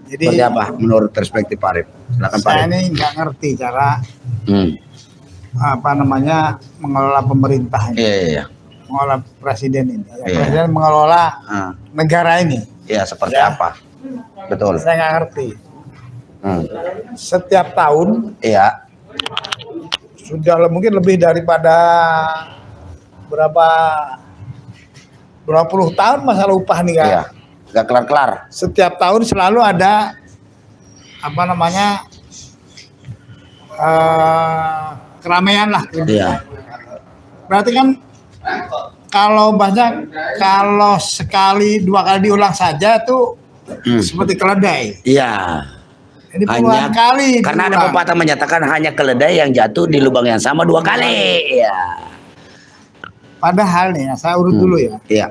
[SPEAKER 6] Jadi
[SPEAKER 2] Seperti apa menurut perspektif Pak Arif? Silakan Pak
[SPEAKER 6] saya
[SPEAKER 2] Arif.
[SPEAKER 6] ini nggak ngerti cara
[SPEAKER 2] Hmm.
[SPEAKER 6] mengelola pemerintah ini,
[SPEAKER 2] Iya.
[SPEAKER 6] mengelola presiden ini.
[SPEAKER 2] Iya.
[SPEAKER 6] Presiden mengelola
[SPEAKER 2] Ah,
[SPEAKER 6] negara ini.
[SPEAKER 2] Iya, seperti
[SPEAKER 6] Ya.
[SPEAKER 2] apa? Betul.
[SPEAKER 6] Saya nggak ngerti.
[SPEAKER 2] Hmm.
[SPEAKER 6] Setiap tahun
[SPEAKER 2] Iya.
[SPEAKER 6] sudah mungkin lebih daripada berapa puluh tahun masalah upah nih kan.
[SPEAKER 2] Iya. Gak kelar-kelar.
[SPEAKER 6] Setiap tahun selalu ada keramaian lah.
[SPEAKER 2] Iya.
[SPEAKER 6] Berarti kan kalau sekali dua kali diulang saja tuh seperti keledai.
[SPEAKER 2] Iya.
[SPEAKER 6] Ini puluhan kali.
[SPEAKER 2] Karena ada
[SPEAKER 6] diulang.
[SPEAKER 2] pepatah menyatakan hanya keledai yang jatuh di lubang yang sama 2 kali. Iya.
[SPEAKER 6] Padahal nih, saya urut dulu ya.
[SPEAKER 2] Iya.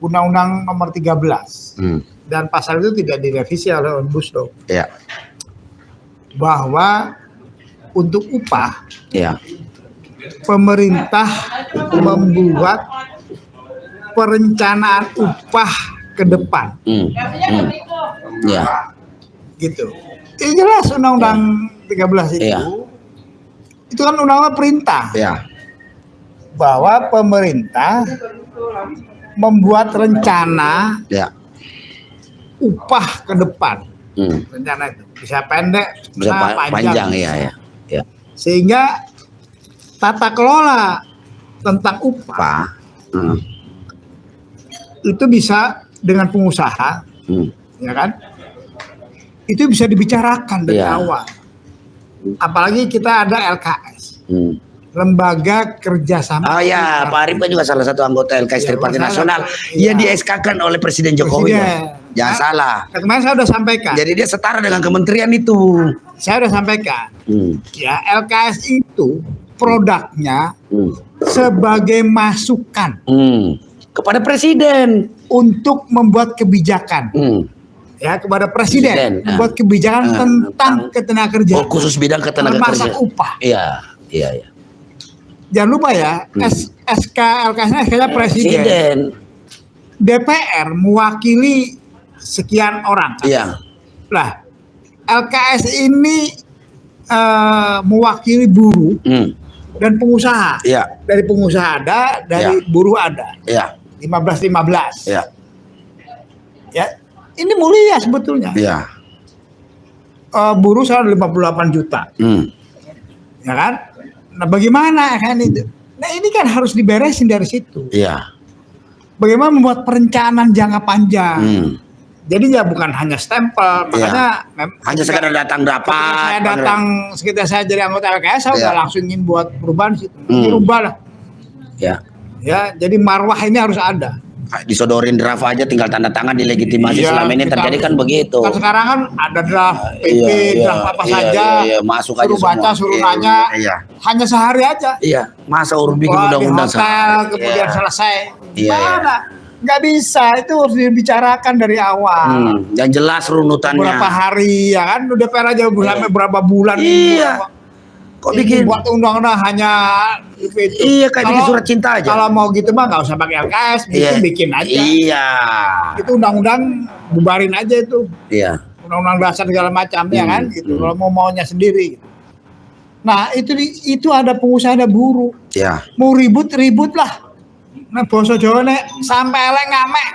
[SPEAKER 6] Undang-Undang nomor 13 dan pasal itu tidak direvisi oleh Omnibus Law
[SPEAKER 2] Iya.
[SPEAKER 6] bahwa untuk upah
[SPEAKER 2] Iya.
[SPEAKER 6] pemerintah membuat perencanaan upah ke depan.
[SPEAKER 2] Iya.
[SPEAKER 6] Gitu. Ini jelas Undang-Undang 13 itu.
[SPEAKER 2] Iya.
[SPEAKER 6] Itu kan undang-undang perintah
[SPEAKER 2] Iya.
[SPEAKER 6] bahwa pemerintah membuat rencana
[SPEAKER 2] Iya.
[SPEAKER 6] upah ke depan. Rencana itu bisa pendek,
[SPEAKER 2] Bisa panjang ya. Iya.
[SPEAKER 6] Sehingga tata kelola tentang upah
[SPEAKER 2] Pak.
[SPEAKER 6] itu bisa dengan pengusaha, ya kan? Itu bisa dibicarakan dari
[SPEAKER 2] Iya.
[SPEAKER 6] awal. Apalagi kita ada LKS, Lembaga Kerjasama.
[SPEAKER 2] Oh ya, Pak Arif kan juga salah satu anggota LKS
[SPEAKER 6] Ya,
[SPEAKER 2] Tripartit
[SPEAKER 6] masalah.
[SPEAKER 2] Nasional
[SPEAKER 6] Iya.
[SPEAKER 2] yang di-SK-kan oleh Presiden Jokowi.
[SPEAKER 6] Presiden.
[SPEAKER 2] Jangan salah.
[SPEAKER 6] Kemarin saya sudah sampaikan.
[SPEAKER 2] Jadi dia setara dengan kementerian itu.
[SPEAKER 6] Saya sudah sampaikan. Ya, LKS itu produknya sebagai masukan
[SPEAKER 2] kepada presiden.
[SPEAKER 6] untuk membuat kebijakan. Ya, kepada presiden,
[SPEAKER 2] Presiden,
[SPEAKER 6] membuat kebijakan tentang ketenagakerjaan.
[SPEAKER 2] Oh, khusus bidang ketenaga
[SPEAKER 6] Termasuk
[SPEAKER 2] kerja.
[SPEAKER 6] upah.
[SPEAKER 2] Iya, iya, iya.
[SPEAKER 6] Jangan lupa ya, SK LKS-nya SK-nya presiden.
[SPEAKER 2] Presiden.
[SPEAKER 6] DPR mewakili sekian orang.
[SPEAKER 2] Iya.
[SPEAKER 6] Lah, LKS ini mewakili buruh dan pengusaha.
[SPEAKER 2] Iya,
[SPEAKER 6] Dari pengusaha ada, dari buruh ada.
[SPEAKER 2] iya,
[SPEAKER 6] 15-15.
[SPEAKER 2] iya,
[SPEAKER 6] Ya, ini mulia sebetulnya.
[SPEAKER 2] iya.
[SPEAKER 6] Buruh 158 juta, ya kan? Nah, bagaimana kan itu? Nah, ini kan harus diberesin dari situ.
[SPEAKER 2] Iya.
[SPEAKER 6] Bagaimana membuat perencanaan jangka panjang. Jadi ya bukan hanya stempel, makanya
[SPEAKER 2] Hanya sekadar datang
[SPEAKER 6] ketika saya
[SPEAKER 2] dapat.
[SPEAKER 6] datang, sekitar saya jadi anggota LKS, saya udah langsung ingin buat perubahan situ. Dirubah lah.
[SPEAKER 2] Ya.
[SPEAKER 6] Ya, jadi marwah ini harus ada.
[SPEAKER 2] Disodorin draft aja tinggal tanda tangan dilegitimasi.
[SPEAKER 6] Iya,
[SPEAKER 2] Selama ini
[SPEAKER 6] kita-
[SPEAKER 2] terjadi kan begitu.
[SPEAKER 6] Kan sekarang kan ada draft PP,
[SPEAKER 2] Iya, iya,
[SPEAKER 6] draft apa
[SPEAKER 2] iya,
[SPEAKER 6] saja.
[SPEAKER 2] iya, masuk aja
[SPEAKER 6] suruh baca,
[SPEAKER 2] semua.
[SPEAKER 6] suruh
[SPEAKER 2] Iya,
[SPEAKER 6] nanya.
[SPEAKER 2] iya.
[SPEAKER 6] Hanya sehari aja.
[SPEAKER 2] Iya, masa urus bikin
[SPEAKER 6] Wah, di
[SPEAKER 2] undang-undang
[SPEAKER 6] hotel,
[SPEAKER 2] sehari.
[SPEAKER 6] kemudian
[SPEAKER 2] Iya.
[SPEAKER 6] selesai.
[SPEAKER 2] Iya,
[SPEAKER 6] Gimana? Nggak bisa, itu harus dibicarakan dari awal.
[SPEAKER 2] Dan jelas runutannya.
[SPEAKER 6] Berapa hari, ya kan? Udah DPR aja sampai berapa bulan.
[SPEAKER 2] Iya. Kok bikin?
[SPEAKER 6] Buat undang-undang hanya itu.
[SPEAKER 2] Iya, kayak bikin surat cinta aja.
[SPEAKER 6] Kalau mau gitu mah nggak usah pakai LKS, bikin aja.
[SPEAKER 2] Iya.
[SPEAKER 6] Itu undang-undang bubarin aja itu.
[SPEAKER 2] Iya.
[SPEAKER 6] Undang-undang dasar segala macam ya kan gitu. Kalau mau maunya sendiri. Nah, itu ada pengusaha, ada buruh.
[SPEAKER 2] Iya.
[SPEAKER 6] Mau ribut lah. Nah, bahasa Jawa nek sampai elek ngamek.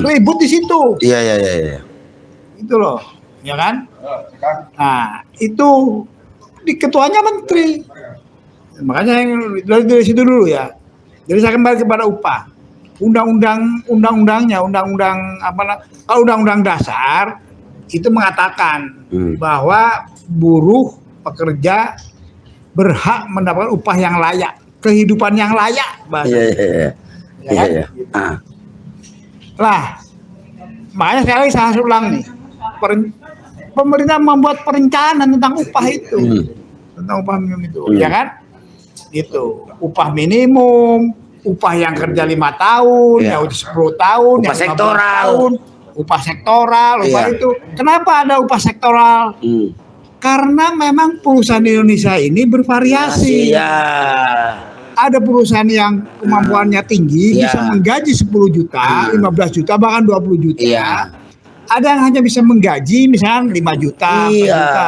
[SPEAKER 6] Ribut di situ.
[SPEAKER 2] Iya, iya, iya, iya.
[SPEAKER 6] Itu loh, ya kan? Nah, itu di ketuanya menteri. Makanya dari situ dulu ya. Jadi saya kembali kepada upah. Undang-undangnya, kalau undang-undang dasar itu mengatakan bahwa buruh pekerja berhak mendapatkan upah yang layak, kehidupan yang layak, bahasa.
[SPEAKER 2] Iya, iya, iya.
[SPEAKER 6] Ya
[SPEAKER 2] Iya,
[SPEAKER 6] kan?
[SPEAKER 2] iya.
[SPEAKER 6] Lah, makanya sekali lagi saya ulang nih, pemerintah membuat perencanaan tentang upah itu, tentang upah minimum itu, ya kan? Itu upah minimum, upah yang kerja 5 tahun,
[SPEAKER 2] Iya.
[SPEAKER 6] ya udah 10 tahun,
[SPEAKER 2] Upah
[SPEAKER 6] yang 15
[SPEAKER 2] sektoral.
[SPEAKER 6] tahun, upah sektoral, upah
[SPEAKER 2] Iya.
[SPEAKER 6] itu. Kenapa ada upah sektoral? Karena memang perusahaan di Indonesia ini bervariasi.
[SPEAKER 2] Iya.
[SPEAKER 6] Ada perusahaan yang kemampuannya tinggi,
[SPEAKER 2] Iya.
[SPEAKER 6] bisa menggaji 10 juta, 15 juta, bahkan 20 juta.
[SPEAKER 2] Iya.
[SPEAKER 6] Ada yang hanya bisa menggaji misalnya 5 juta, 4
[SPEAKER 2] Iya.
[SPEAKER 6] juta.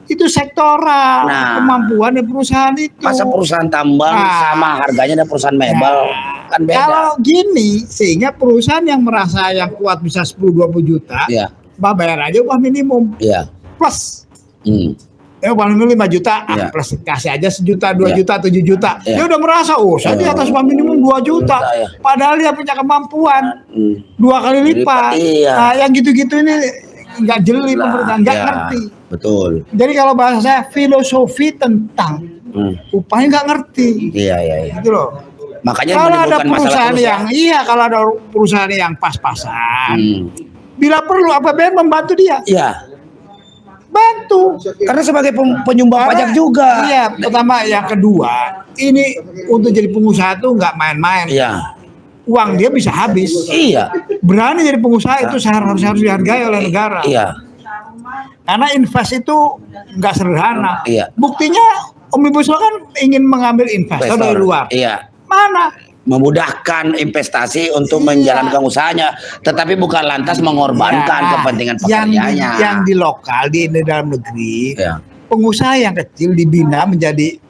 [SPEAKER 6] Itu sektoral,
[SPEAKER 2] Nah.
[SPEAKER 6] kemampuan dari perusahaan itu.
[SPEAKER 2] Masa perusahaan tambang
[SPEAKER 6] Nah.
[SPEAKER 2] sama harganya ada perusahaan mebel kan beda.
[SPEAKER 6] Kalau gini, sehingga perusahaan yang merasa yang kuat bisa 10-20 juta,
[SPEAKER 2] Iya.
[SPEAKER 6] bayar aja upah minimum
[SPEAKER 2] Iya.
[SPEAKER 6] plus. Upah minimum 5 juta,
[SPEAKER 2] Iya.
[SPEAKER 6] plus kasih aja 1 juta, 2
[SPEAKER 2] Iya.
[SPEAKER 6] juta, 7 juta.
[SPEAKER 2] Iya.
[SPEAKER 6] Dia udah merasa, saya di atas upah minimum 2 juta.
[SPEAKER 2] Ya.
[SPEAKER 6] Padahal dia punya kemampuan 2 kali lipat.
[SPEAKER 2] Iya.
[SPEAKER 6] Nah, yang gitu-gitu ini nggak jeli pemerintah, nggak
[SPEAKER 2] Iya.
[SPEAKER 6] ngerti.
[SPEAKER 2] Betul.
[SPEAKER 6] Jadi kalau bahasa saya filosofi tentang upahnya nggak ngerti.
[SPEAKER 2] Iya, iya, iya.
[SPEAKER 6] Gitu loh.
[SPEAKER 2] Makanya
[SPEAKER 6] Kalau ada
[SPEAKER 2] menimbulkan masalah
[SPEAKER 6] perusahaan
[SPEAKER 2] terus ya.
[SPEAKER 6] yang kalau ada perusahaan yang pas-pasan,
[SPEAKER 2] Hmm.
[SPEAKER 6] bila perlu APBN membantu dia,
[SPEAKER 2] Iya.
[SPEAKER 6] bantu.
[SPEAKER 2] Karena sebagai penyumbang pajak juga.
[SPEAKER 6] Iya, pertama, yang kedua, ini untuk jadi pengusaha tuh nggak main-main.
[SPEAKER 2] Iya.
[SPEAKER 6] Uang dia bisa habis.
[SPEAKER 2] Iya.
[SPEAKER 6] Berani jadi pengusaha itu harus dihargai oleh negara.
[SPEAKER 2] Iya.
[SPEAKER 6] Karena invest itu nggak sederhana.
[SPEAKER 2] Iya.
[SPEAKER 6] Buktinya Omnibus Law kan ingin mengambil investor dari luar.
[SPEAKER 2] Iya.
[SPEAKER 6] Mana?
[SPEAKER 2] Memudahkan investasi untuk menjalankan usahanya, tetapi bukan lantas mengorbankan
[SPEAKER 6] Ya,
[SPEAKER 2] kepentingan
[SPEAKER 6] yang
[SPEAKER 2] pekerjanya.
[SPEAKER 6] yang di lokal di dalam negeri,
[SPEAKER 2] Iya.
[SPEAKER 6] pengusaha yang kecil dibina menjadi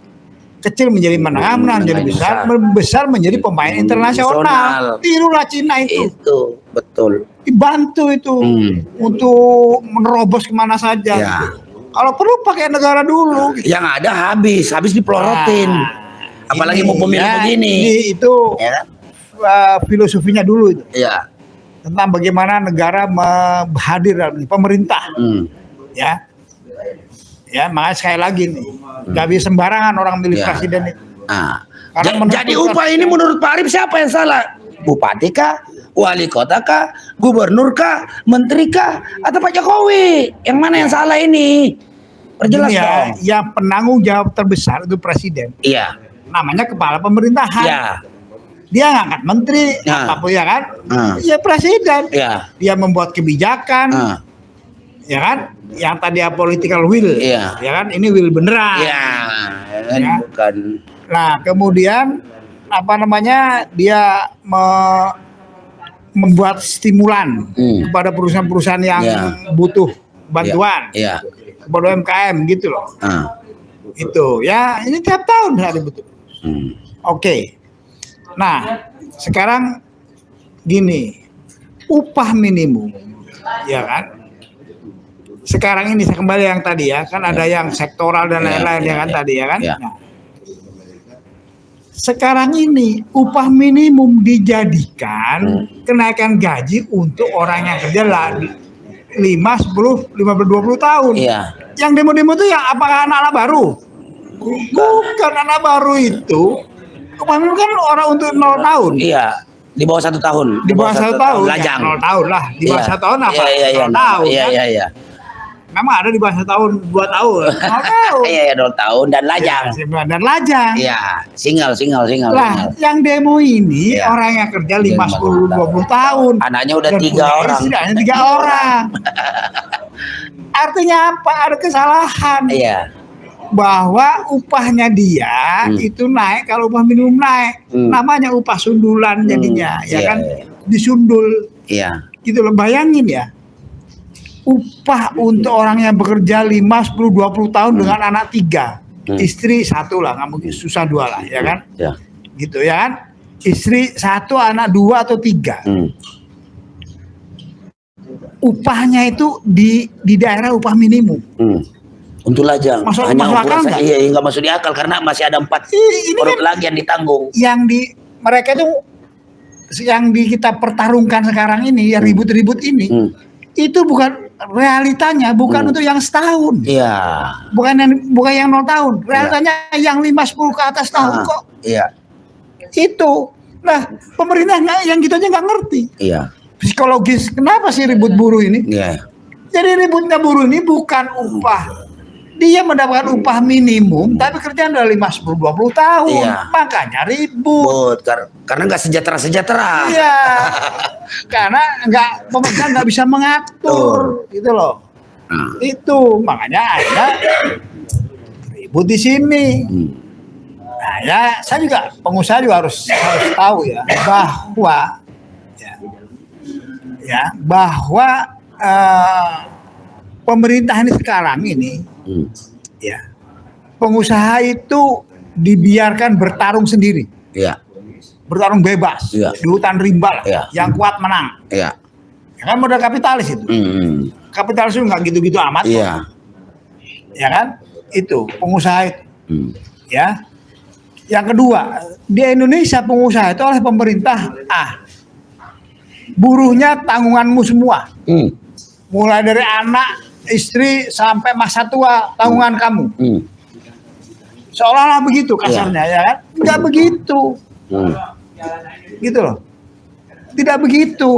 [SPEAKER 6] kecil menjadi menengah menjadi besar, besar menjadi pemain internasional. Tirulah Cina itu.
[SPEAKER 2] Itu betul.
[SPEAKER 6] Dibantu itu untuk menerobos kemana saja.
[SPEAKER 2] Ya.
[SPEAKER 6] Kalau perlu pakai negara dulu.
[SPEAKER 2] Yang ada habis pelorotin. Apalagi mau pemilu begini.
[SPEAKER 6] Itu
[SPEAKER 2] Ya.
[SPEAKER 6] filosofinya dulu itu.
[SPEAKER 2] Iya.
[SPEAKER 6] Tentang bagaimana negara hadir dalam ini, pemerintah. Ya. Ya, makanya sekali lagi nih, nggak bisa sembarangan orang milih
[SPEAKER 2] Ya.
[SPEAKER 6] presiden itu.
[SPEAKER 2] Nah,
[SPEAKER 6] Karena
[SPEAKER 2] jadi upah ini menurut Pak Arif siapa yang salah? Bupati kah? Wali kota kah? Gubernur kah? Menteri kah? Atau Pak Jokowi? Yang mana yang salah ini? Perjelas
[SPEAKER 6] Ini ya,
[SPEAKER 2] dong.
[SPEAKER 6] yang penanggung jawab terbesar itu presiden.
[SPEAKER 2] Iya.
[SPEAKER 6] Namanya kepala pemerintahan.
[SPEAKER 2] Iya.
[SPEAKER 6] Dia ngangkat menteri,
[SPEAKER 2] Nah.
[SPEAKER 6] apapun ya kan?
[SPEAKER 2] Nah.
[SPEAKER 6] Ya presiden.
[SPEAKER 2] Ya.
[SPEAKER 6] Dia membuat kebijakan,
[SPEAKER 2] Ah.
[SPEAKER 6] ya kan? Yang tadi ya political will,
[SPEAKER 2] Iya.
[SPEAKER 6] ya kan? Ini will beneran.
[SPEAKER 2] Ya, kan
[SPEAKER 6] Ya.
[SPEAKER 2] bukan.
[SPEAKER 6] Nah, kemudian apa namanya? Dia membuat stimulan kepada perusahaan-perusahaan yang
[SPEAKER 2] Ya.
[SPEAKER 6] butuh bantuan
[SPEAKER 2] Ya.
[SPEAKER 6] kepada UMKM gitu loh.
[SPEAKER 2] Ah.
[SPEAKER 6] Itu ya, ini tiap tahun hari betul. Oke. Nah, sekarang gini, upah minimum, ya kan? Sekarang ini saya kembali yang tadi ya, kan ada yang sektoral dan lain-lain ya kan tadi ya kan?
[SPEAKER 2] Ya.
[SPEAKER 6] Nah, sekarang ini upah minimum dijadikan kenaikan gaji untuk orang yang kerja 5, 10, 15, 20 tahun.
[SPEAKER 2] Iya.
[SPEAKER 6] Yang demo-demo itu yang apakah anak-anak baru? Bukan anak baru itu. Upah minimum kan orang untuk 0 tahun.
[SPEAKER 2] Iya. Di bawah 1 tahun.
[SPEAKER 6] Di bawah 1 tahun.
[SPEAKER 2] Lajang.
[SPEAKER 6] Ya, 0 tahun lah. Di bawah
[SPEAKER 2] Iya.
[SPEAKER 6] 1 tahun apa?
[SPEAKER 2] Iya, iya,
[SPEAKER 6] 0 tahun.
[SPEAKER 2] Iya,
[SPEAKER 6] kan?
[SPEAKER 2] iya, iya.
[SPEAKER 6] Memang ada di bawah 1 tahun, 2 tahun. 0 tahun.
[SPEAKER 2] Iya, iya, 0 tahun dan lajang.
[SPEAKER 6] Ya, dan lajang.
[SPEAKER 2] Iya, single.
[SPEAKER 6] Lah, yang demo ini
[SPEAKER 2] Iya.
[SPEAKER 6] orang yang kerja 5, 10, 20 tahun.
[SPEAKER 2] Anaknya udah
[SPEAKER 6] Dan
[SPEAKER 2] 3
[SPEAKER 6] punya
[SPEAKER 2] orang.
[SPEAKER 6] istri, hanya 3 orang. Artinya apa? Ada kesalahan.
[SPEAKER 2] Iya.
[SPEAKER 6] Bahwa upahnya dia itu naik kalau upah minimum naik. Namanya upah sundulan jadinya, ya
[SPEAKER 2] Iya,
[SPEAKER 6] kan?
[SPEAKER 2] iya.
[SPEAKER 6] Disundul.
[SPEAKER 2] Iya.
[SPEAKER 6] Gitu loh, bayangin ya. Upah untuk orang yang bekerja 5, 10, 20 tahun dengan anak 3. Istri 1 lah, nggak mungkin susah 2 lah, ya kan?
[SPEAKER 2] Ya.
[SPEAKER 6] Gitu ya kan? Istri 1, anak 2 atau 3. Upahnya itu di daerah upah minimum.
[SPEAKER 2] Untuk lajang.
[SPEAKER 6] Masuk
[SPEAKER 2] Hanya
[SPEAKER 6] akal
[SPEAKER 2] ukuran
[SPEAKER 6] nggak?
[SPEAKER 2] iya, nggak masuk di akal karena masih ada 4
[SPEAKER 6] Ini
[SPEAKER 2] perut
[SPEAKER 6] kan
[SPEAKER 2] lagi yang ditanggung.
[SPEAKER 6] yang mereka itu yang kita pertarungkan sekarang ini, yang ribut-ribut ini, itu bukan realitanya, bukan untuk yang setahun.
[SPEAKER 2] Iya.
[SPEAKER 6] Bukan yang 0 tahun. Realitanya yang 5, 10 ke atas tahun kok.
[SPEAKER 2] Iya.
[SPEAKER 6] Itu. Nah, pemerintah yang gitu aja nggak ngerti.
[SPEAKER 2] Iya.
[SPEAKER 6] Psikologis, kenapa sih ribut buruh ini?
[SPEAKER 2] Iya.
[SPEAKER 6] Jadi ributnya buruh ini bukan upah. Dia mendapatkan upah minimum, tapi kerjaan udah 5, 10, 20 tahun.
[SPEAKER 2] Iya.
[SPEAKER 6] Makanya ribut.
[SPEAKER 2] Karena nggak sejahtera.
[SPEAKER 6] Iya. Karena pemerintah nggak bisa mengatur, gitu loh. Itu makanya akhirnya ribut di sini. Nah, ya, saya juga pengusaha juga harus tahu ya bahwa pemerintah ini sekarang ini ya, pengusaha itu dibiarkan bertarung sendiri.
[SPEAKER 2] Iya.
[SPEAKER 6] Bertarung bebas.
[SPEAKER 2] Iya.
[SPEAKER 6] Di hutan rimba lah.
[SPEAKER 2] Iya.
[SPEAKER 6] Yang kuat menang.
[SPEAKER 2] Iya.
[SPEAKER 6] Ya kan modal kapitalis itu. Kapitalis itu nggak gitu-gitu amat.
[SPEAKER 2] Iya.
[SPEAKER 6] Ya kan? Itu pengusaha itu. Ya. Yang kedua, di Indonesia pengusaha itu oleh pemerintah buruhnya tanggunganmu semua. Mulai dari anak, istri sampai masa tua tanggungan kamu. Seolah-olah begitu kasarnya ya kan? Enggak begitu. Gitu loh. Tidak begitu.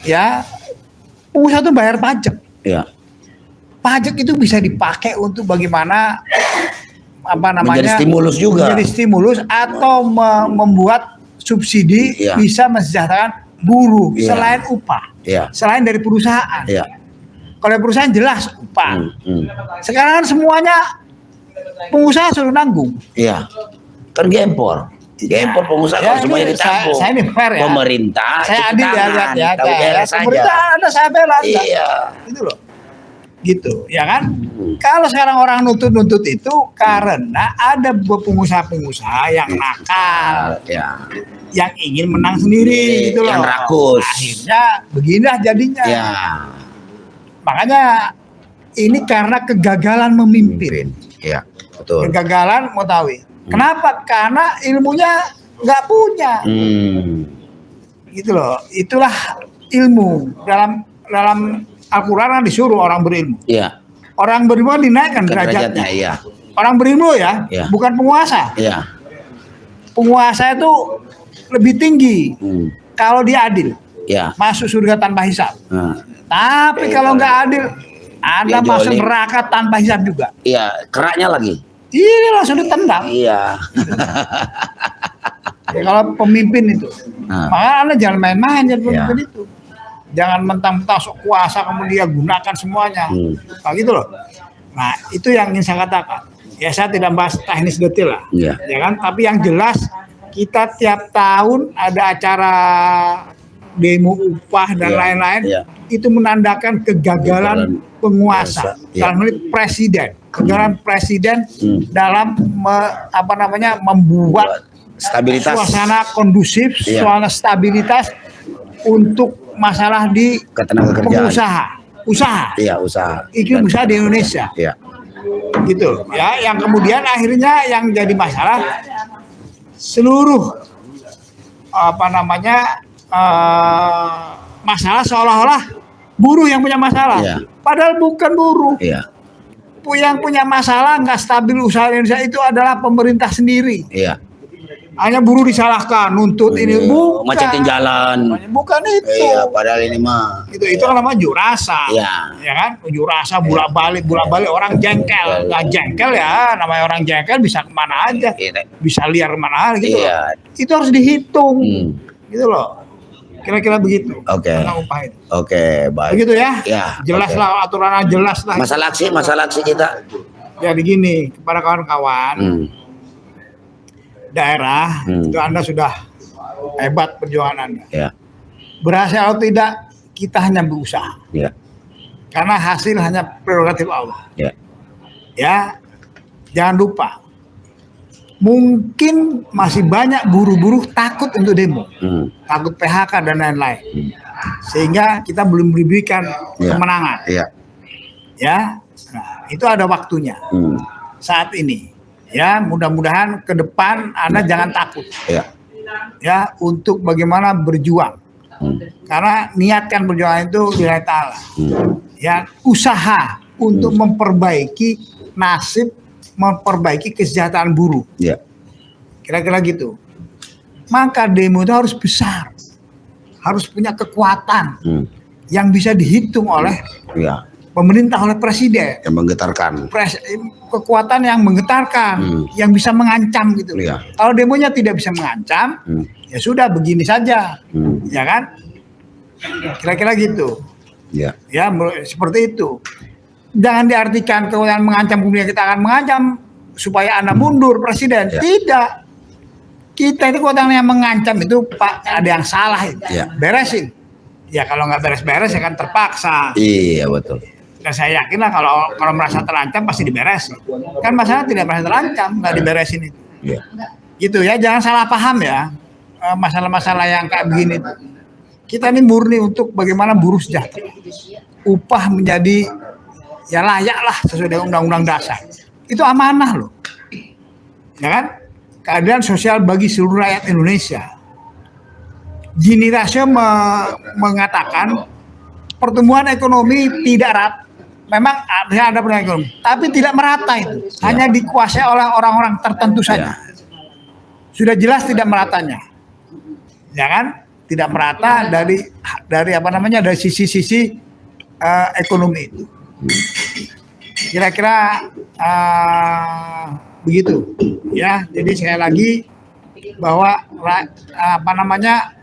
[SPEAKER 6] Ya. Pengusaha itu bayar pajak.
[SPEAKER 2] Iya.
[SPEAKER 6] Pajak itu bisa dipakai untuk bagaimana
[SPEAKER 2] Menjadi stimulus juga.
[SPEAKER 6] Menjadi stimulus atau membuat subsidi bisa mensejahterakan buruh selain upah.
[SPEAKER 2] Iya.
[SPEAKER 6] Selain dari perusahaan.
[SPEAKER 2] Iya.
[SPEAKER 6] Kalau perusahaan jelas upah. Sekarang kan semuanya pengusaha suruh nanggung.
[SPEAKER 2] Iya. Kan gempor. Gempor pengusaha kalau semuanya ditanggung.
[SPEAKER 6] Saya ini fair ya.
[SPEAKER 2] Pemerintah
[SPEAKER 6] Saya
[SPEAKER 2] cuci
[SPEAKER 6] adil ya,
[SPEAKER 2] tangan,
[SPEAKER 6] lihat ya.
[SPEAKER 2] tahu beres saja.
[SPEAKER 6] Pemerintah ada saya bela.
[SPEAKER 2] Iya.
[SPEAKER 6] Gitu loh. Gitu, ya kan? Kalau sekarang orang nuntut itu karena ada pengusaha-pengusaha yang nakal,
[SPEAKER 2] Ya.
[SPEAKER 6] yang ingin menang sendiri gitu loh.
[SPEAKER 2] Yang rakus.
[SPEAKER 6] Akhirnya beginilah jadinya.
[SPEAKER 2] Ya.
[SPEAKER 6] Makanya ini karena kegagalan memimpin.
[SPEAKER 2] Iya, betul.
[SPEAKER 6] Kegagalan mau tahu. Kenapa? Karena ilmunya nggak punya. Gitu loh. Itulah ilmu dalam Al-Quran kan disuruh orang berilmu.
[SPEAKER 2] Iya.
[SPEAKER 6] Orang berilmu kan dinaikkan derajatnya.
[SPEAKER 2] Iya.
[SPEAKER 6] Orang berilmu ya,
[SPEAKER 2] Iya.
[SPEAKER 6] bukan penguasa.
[SPEAKER 2] Iya.
[SPEAKER 6] Penguasa itu lebih tinggi kalau dia adil,
[SPEAKER 2] Iya.
[SPEAKER 6] masuk surga tanpa hisab.
[SPEAKER 2] Nah,
[SPEAKER 6] Tapi kalau nggak adil, Anda
[SPEAKER 2] Dia
[SPEAKER 6] masuk
[SPEAKER 2] jolim.
[SPEAKER 6] neraka tanpa hisab juga.
[SPEAKER 2] iya, keraknya lagi.
[SPEAKER 6] Ini langsung ditendang.
[SPEAKER 2] Iya.
[SPEAKER 6] Ya, kalau pemimpin itu, maka Anda jangan main-main jadi pemimpin
[SPEAKER 2] Ya.
[SPEAKER 6] itu. Jangan mentang-mentang sok kuasa kemudian gunakan semuanya. Nah, gitu loh. Nah, itu yang ingin saya katakan. Ya, saya tidak bahas teknis detail lah.
[SPEAKER 2] Iya.
[SPEAKER 6] Ya kan? Tapi yang jelas kita tiap tahun ada acara demo upah dan
[SPEAKER 2] Iya,
[SPEAKER 6] lain-lain.
[SPEAKER 2] iya.
[SPEAKER 6] Itu menandakan kegagalan penguasa.
[SPEAKER 2] Iya.
[SPEAKER 6] Dalam hal ini presiden. Kegagalan presiden dalam membuat
[SPEAKER 2] Stabilitas.
[SPEAKER 6] suasana kondusif,
[SPEAKER 2] Iya.
[SPEAKER 6] suasana stabilitas untuk masalah di
[SPEAKER 2] Ketenagakerjaan.
[SPEAKER 6] usaha,
[SPEAKER 2] Iya, usaha.
[SPEAKER 6] iklim usaha di Indonesia,
[SPEAKER 2] Iya.
[SPEAKER 6] gitu. Ya, yang kemudian akhirnya yang jadi masalah seluruh masalah seolah-olah buruh yang punya masalah,
[SPEAKER 2] Iya.
[SPEAKER 6] padahal bukan buruh.
[SPEAKER 2] Iya.
[SPEAKER 6] Yang punya masalah nggak stabil usaha Indonesia itu adalah pemerintah sendiri.
[SPEAKER 2] Iya.
[SPEAKER 6] Hanya buruh disalahkan, nuntut ini bukan.
[SPEAKER 2] Macetin jalan.
[SPEAKER 6] Bukan itu.
[SPEAKER 2] Iya, padahal ini mah.
[SPEAKER 6] Itu namanya unjuk rasa.
[SPEAKER 2] Iya.
[SPEAKER 6] Ya kan? Unjuk rasa bolak-balik orang jengkel. Nggak jengkel ya, namanya orang jengkel bisa kemana aja.
[SPEAKER 2] Iya.
[SPEAKER 6] Bisa liar kemana gitu
[SPEAKER 2] Iya.
[SPEAKER 6] loh. Itu harus dihitung. Gitu loh. Kira-kira begitu.
[SPEAKER 2] Oke.
[SPEAKER 6] Tentang upah itu.
[SPEAKER 2] Oke, baik.
[SPEAKER 6] Begitu ya?
[SPEAKER 2] Ya,
[SPEAKER 6] Jelas
[SPEAKER 2] oke.
[SPEAKER 6] lah aturannya, jelas lah.
[SPEAKER 2] Masalah aksi kita.
[SPEAKER 6] Jadi gini, kepada kawan-kawan daerah, itu Anda sudah hebat perjuangan Anda.
[SPEAKER 2] Ya.
[SPEAKER 6] Berhasil atau tidak, kita hanya berusaha.
[SPEAKER 2] Ya.
[SPEAKER 6] Karena hasil hanya prerogatif Allah.
[SPEAKER 2] Ya.
[SPEAKER 6] Ya, jangan lupa. Mungkin masih banyak buruh-buruh takut untuk demo, takut PHK dan lain-lain, sehingga kita belum diberikan
[SPEAKER 2] Ya.
[SPEAKER 6] kemenangan.
[SPEAKER 2] Iya.
[SPEAKER 6] Ya, nah, itu ada waktunya saat ini. Ya, mudah-mudahan ke depan Anda jangan takut.
[SPEAKER 2] Iya.
[SPEAKER 6] Ya, untuk bagaimana berjuang. Karena niatkan perjuangan itu lillahi ta'ala. Ya, usaha untuk memperbaiki nasib, memperbaiki kesejahteraan buruh.
[SPEAKER 2] Iya.
[SPEAKER 6] Kira-kira gitu. Maka demo itu harus besar. Harus punya kekuatan yang bisa dihitung oleh
[SPEAKER 2] Iya.
[SPEAKER 6] pemerintah, oleh presiden.
[SPEAKER 2] Yang menggetarkan.
[SPEAKER 6] Kekuatan yang menggetarkan, yang bisa mengancam gitu.
[SPEAKER 2] Iya.
[SPEAKER 6] Kalau demonya tidak bisa mengancam, ya sudah begini saja. Ya kan? Kira-kira gitu.
[SPEAKER 2] Iya.
[SPEAKER 6] Ya, seperti itu. Jangan diartikan kekuatan mengancam kemudian kita akan mengancam supaya Anda mundur presiden.
[SPEAKER 2] Ya.
[SPEAKER 6] Tidak. Kita itu kekuatan yang mengancam itu Pak, ada yang salah itu.
[SPEAKER 2] Ya.
[SPEAKER 6] Beresin. Ya kalau nggak beres-beres ya kan terpaksa.
[SPEAKER 2] Iya, betul.
[SPEAKER 6] Dan saya yakin lah kalau merasa terancam pasti diberesin. Kan masalah tidak merasa terancam, nggak diberesin itu.
[SPEAKER 2] Iya.
[SPEAKER 6] Gitu ya, jangan salah paham ya. Masalah-masalah yang kayak begini. Kita ini murni untuk bagaimana buruh sejahtera. Upah menjadi ya layak lah sesuai dengan undang-undang dasar. Itu amanah loh. Ya kan? Keadilan sosial bagi seluruh rakyat Indonesia. Gini Rasio mengatakan pertumbuhan ekonomi tidak rata. Memang ada pertumbuhan ekonomi, tapi tidak merata itu. Hanya dikuasai oleh orang-orang tertentu saja. Sudah jelas tidak meratanya. Ya kan? Tidak merata dari dari sisi-sisi ekonomi itu. Kira-kira begitu ya. Jadi sekali lagi bahwa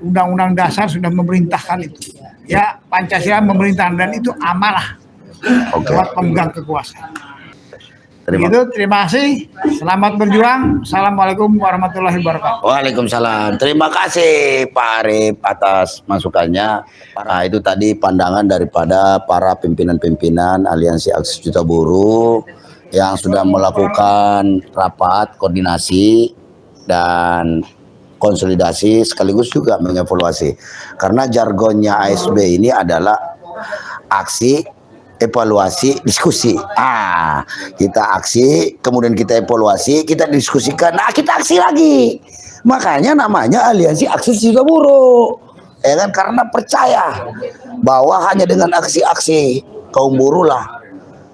[SPEAKER 6] undang-undang dasar sudah memerintahkan itu. Ya, Pancasila memerintahkan dan itu amanah buat pemegang kekuasaan. Terima kasih. Selamat berjuang. Assalamualaikum warahmatullahi wabarakatuh.
[SPEAKER 2] Waalaikumsalam. Terima kasih Pak Arif atas masukannya. Nah, itu tadi pandangan daripada para pimpinan-pimpinan Aliansi Aksi Juta Buruh yang sudah melakukan rapat koordinasi dan konsolidasi sekaligus juga mengevaluasi. Karena jargonnya ASB ini adalah aksi, evaluasi, diskusi. Kita aksi, kemudian kita evaluasi, kita diskusikan, kita aksi lagi. Makanya namanya Aliansi Aksi Juta Buruh. Ya kan, karena percaya bahwa hanya dengan aksi-aksi kaum buruh lah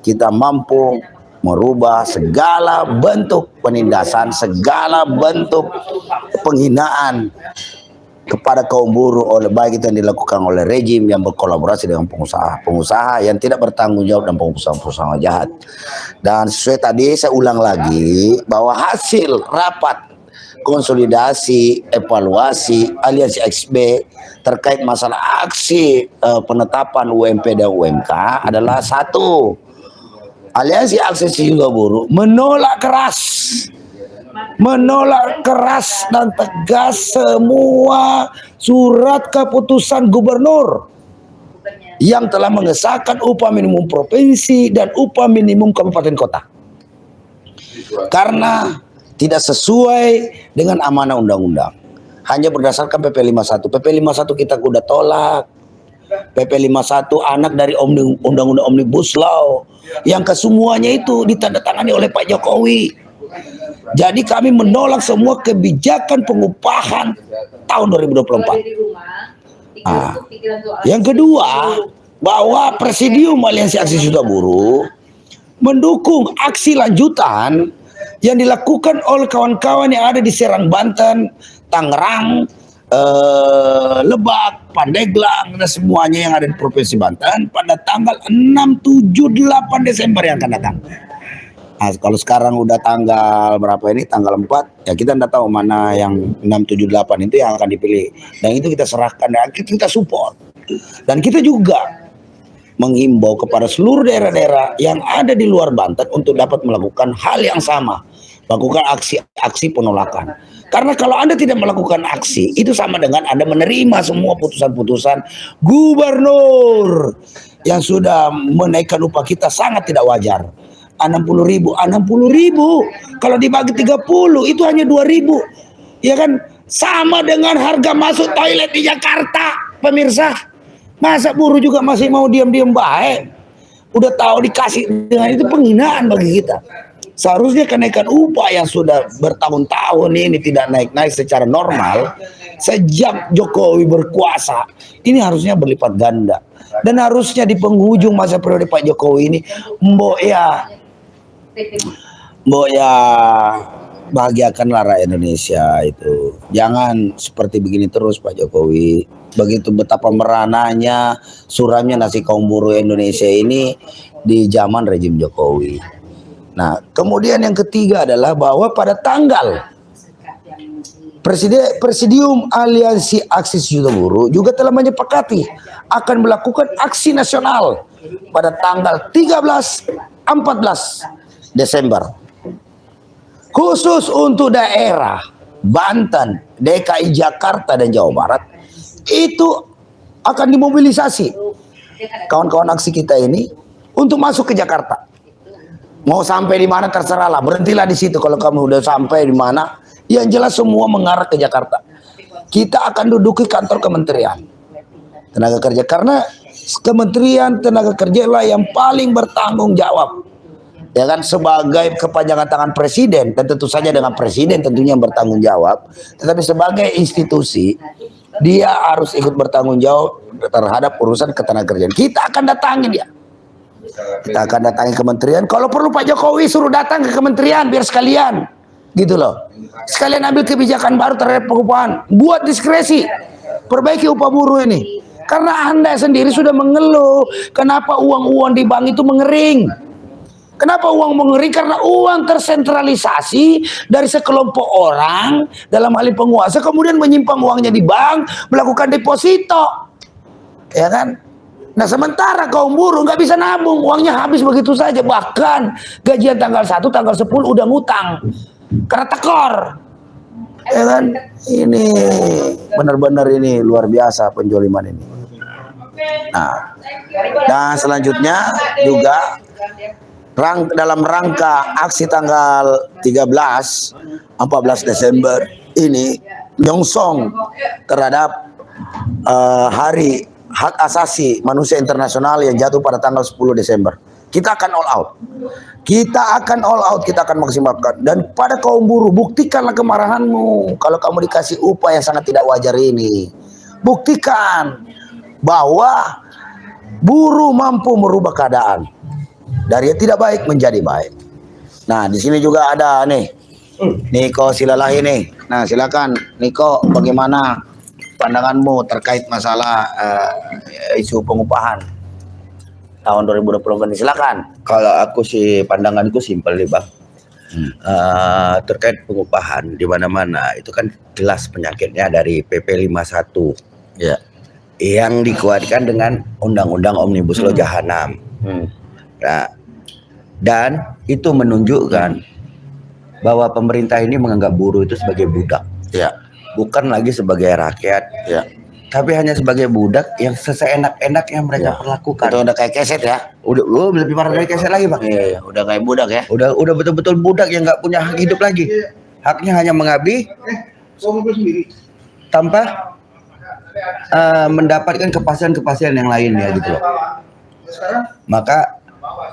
[SPEAKER 2] kita mampu merubah segala bentuk penindasan, segala bentuk penghinaan kepada kaum buruh oleh baik itu yang dilakukan oleh rejim yang berkolaborasi dengan pengusaha yang tidak bertanggung jawab dan pengusaha jahat. Dan sesuai tadi saya ulang lagi bahwa hasil rapat konsolidasi, evaluasi aliansi XB terkait masalah aksi penetapan UMP dan UMK adalah satu, aliansi aksi juga buruh menolak keras dan tegas semua surat keputusan gubernur yang telah mengesahkan upah minimum provinsi dan upah minimum kabupaten kota. Karena tidak sesuai dengan amanah undang-undang. Hanya berdasarkan PP 51. PP 51 kita udah tolak. PP 51 anak dari undang-undang Omnibus Law yang kesemuanya itu ditandatangani oleh Pak Jokowi. Jadi kami menolak semua kebijakan pengupahan tahun 2024. Nah, yang kedua, bahwa Presidium Aliansi Aksi Serikat Buruh mendukung aksi lanjutan yang dilakukan oleh kawan-kawan yang ada di Serang, Banten, Tangerang, Lebak, Pandeglang, dan semuanya yang ada di Provinsi Banten pada tanggal 6, 7, 8 Desember yang akan datang. Nah, kalau sekarang udah tanggal berapa ini? Tanggal 4, ya kita tidak tahu mana yang 6, 7, 8 itu yang akan dipilih. Dan itu kita serahkan, dan kita support. Dan kita juga menghimbau kepada seluruh daerah-daerah yang ada di luar Banten untuk dapat melakukan hal yang sama. Lakukan aksi penolakan. Karena kalau Anda tidak melakukan aksi, itu sama dengan Anda menerima semua putusan-putusan gubernur yang sudah menaikkan upah kita sangat tidak wajar. 60.000 kalau dibagi 30 itu hanya 2.000, ya kan, sama dengan harga masuk toilet di Jakarta, pemirsa. Masa buruh juga masih mau diam-diam baik? Udah tahu dikasih dengan itu penghinaan bagi kita. Seharusnya kenaikan upah yang sudah bertahun-tahun ini tidak naik-naik secara normal sejak Jokowi berkuasa, ini harusnya berlipat ganda. Dan harusnya di penghujung masa periode Pak Jokowi ini, mbok ya bahagiakanlah rakyat Indonesia itu. Jangan seperti begini terus Pak Jokowi. Begitu betapa merananya, suramnya nasib kaum buruh Indonesia ini di zaman rejim Jokowi. Nah, kemudian yang ketiga adalah bahwa pada tanggal Presidium Aliansi Aksi Serikat Buruh juga telah menyepakati akan melakukan aksi nasional pada tanggal 13-14 Desember. Khusus untuk daerah Banten, DKI Jakarta dan Jawa Barat itu akan dimobilisasi kawan-kawan aksi kita ini untuk masuk ke Jakarta. Mau sampai di mana terserahlah, berhentilah di situ kalau kamu udah sampai di mana. Yang jelas semua mengarah ke Jakarta. Kita akan duduki kantor Kementerian Tenaga Kerja karena Kementerian Tenaga Kerja lah yang paling bertanggung jawab. Ya kan, sebagai kepanjangan tangan presiden, dan tentu saja dengan presiden tentunya yang bertanggung jawab, tetapi sebagai institusi dia harus ikut bertanggung jawab terhadap urusan ketenagakerjaan. Kita akan datangi dia. Kita akan datangi kementerian. Kalau perlu Pak Jokowi suruh datang ke kementerian biar sekalian, gitu loh. Sekalian ambil kebijakan baru terhadap pengupahan. Buat diskresi, perbaiki upah buruh ini. Karena Anda sendiri sudah mengeluh kenapa uang-uang di bank itu mengering. Kenapa uang mengering? Karena uang tersentralisasi dari sekelompok orang dalam hal ini penguasa, kemudian menyimpan uangnya di bank, melakukan deposito, ya kan? Nah, sementara kaum buruh nggak bisa nabung, uangnya habis begitu saja. Bahkan gajian tanggal 1, tanggal 10 udah ngutang karena tekor, ya kan? Ini benar-benar ini luar biasa penjoliman ini. Nah, dan selanjutnya juga dalam rangka aksi tanggal 13-14 Desember ini nyongsong terhadap Hari Hak Asasi Manusia Internasional yang jatuh pada tanggal 10 Desember. Kita akan all out. Kita akan all out, kita akan maksimalkan. Dan pada kaum buruh, buktikanlah kemarahanmu kalau kamu dikasih upah yang sangat tidak wajar ini. Buktikan bahwa buruh mampu merubah keadaan dari yang tidak baik menjadi baik. Nah, di sini juga ada nih Niko Silalahi nih. Nah, silakan Niko, bagaimana pandanganmu terkait masalah isu pengupahan tahun 2020 ini? Silakan.
[SPEAKER 7] Kalau aku sih pandanganku simpel nih Bang.
[SPEAKER 2] terkait pengupahan di mana-mana itu kan jelas penyakitnya dari PP 51
[SPEAKER 3] Ya.
[SPEAKER 2] yang dikuatkan dengan Undang-Undang Omnibus Law Jahanam. Nah, dan itu menunjukkan bahwa pemerintah ini menganggap buruh itu sebagai budak,
[SPEAKER 3] Ya.
[SPEAKER 2] bukan lagi sebagai rakyat,
[SPEAKER 3] Ya.
[SPEAKER 2] tapi hanya sebagai budak yang seenak-enaknya mereka perlakukan.
[SPEAKER 3] Itu udah kayak keset ya.
[SPEAKER 2] Udah, lebih parah dari keset lagi, Bang.
[SPEAKER 3] Iya, udah kayak budak ya.
[SPEAKER 2] Udah betul-betul budak yang nggak punya hak hidup lagi. Haknya hanya mengabdi tanpa mendapatkan kepastian-kepastian yang lainnya gitu loh. Maka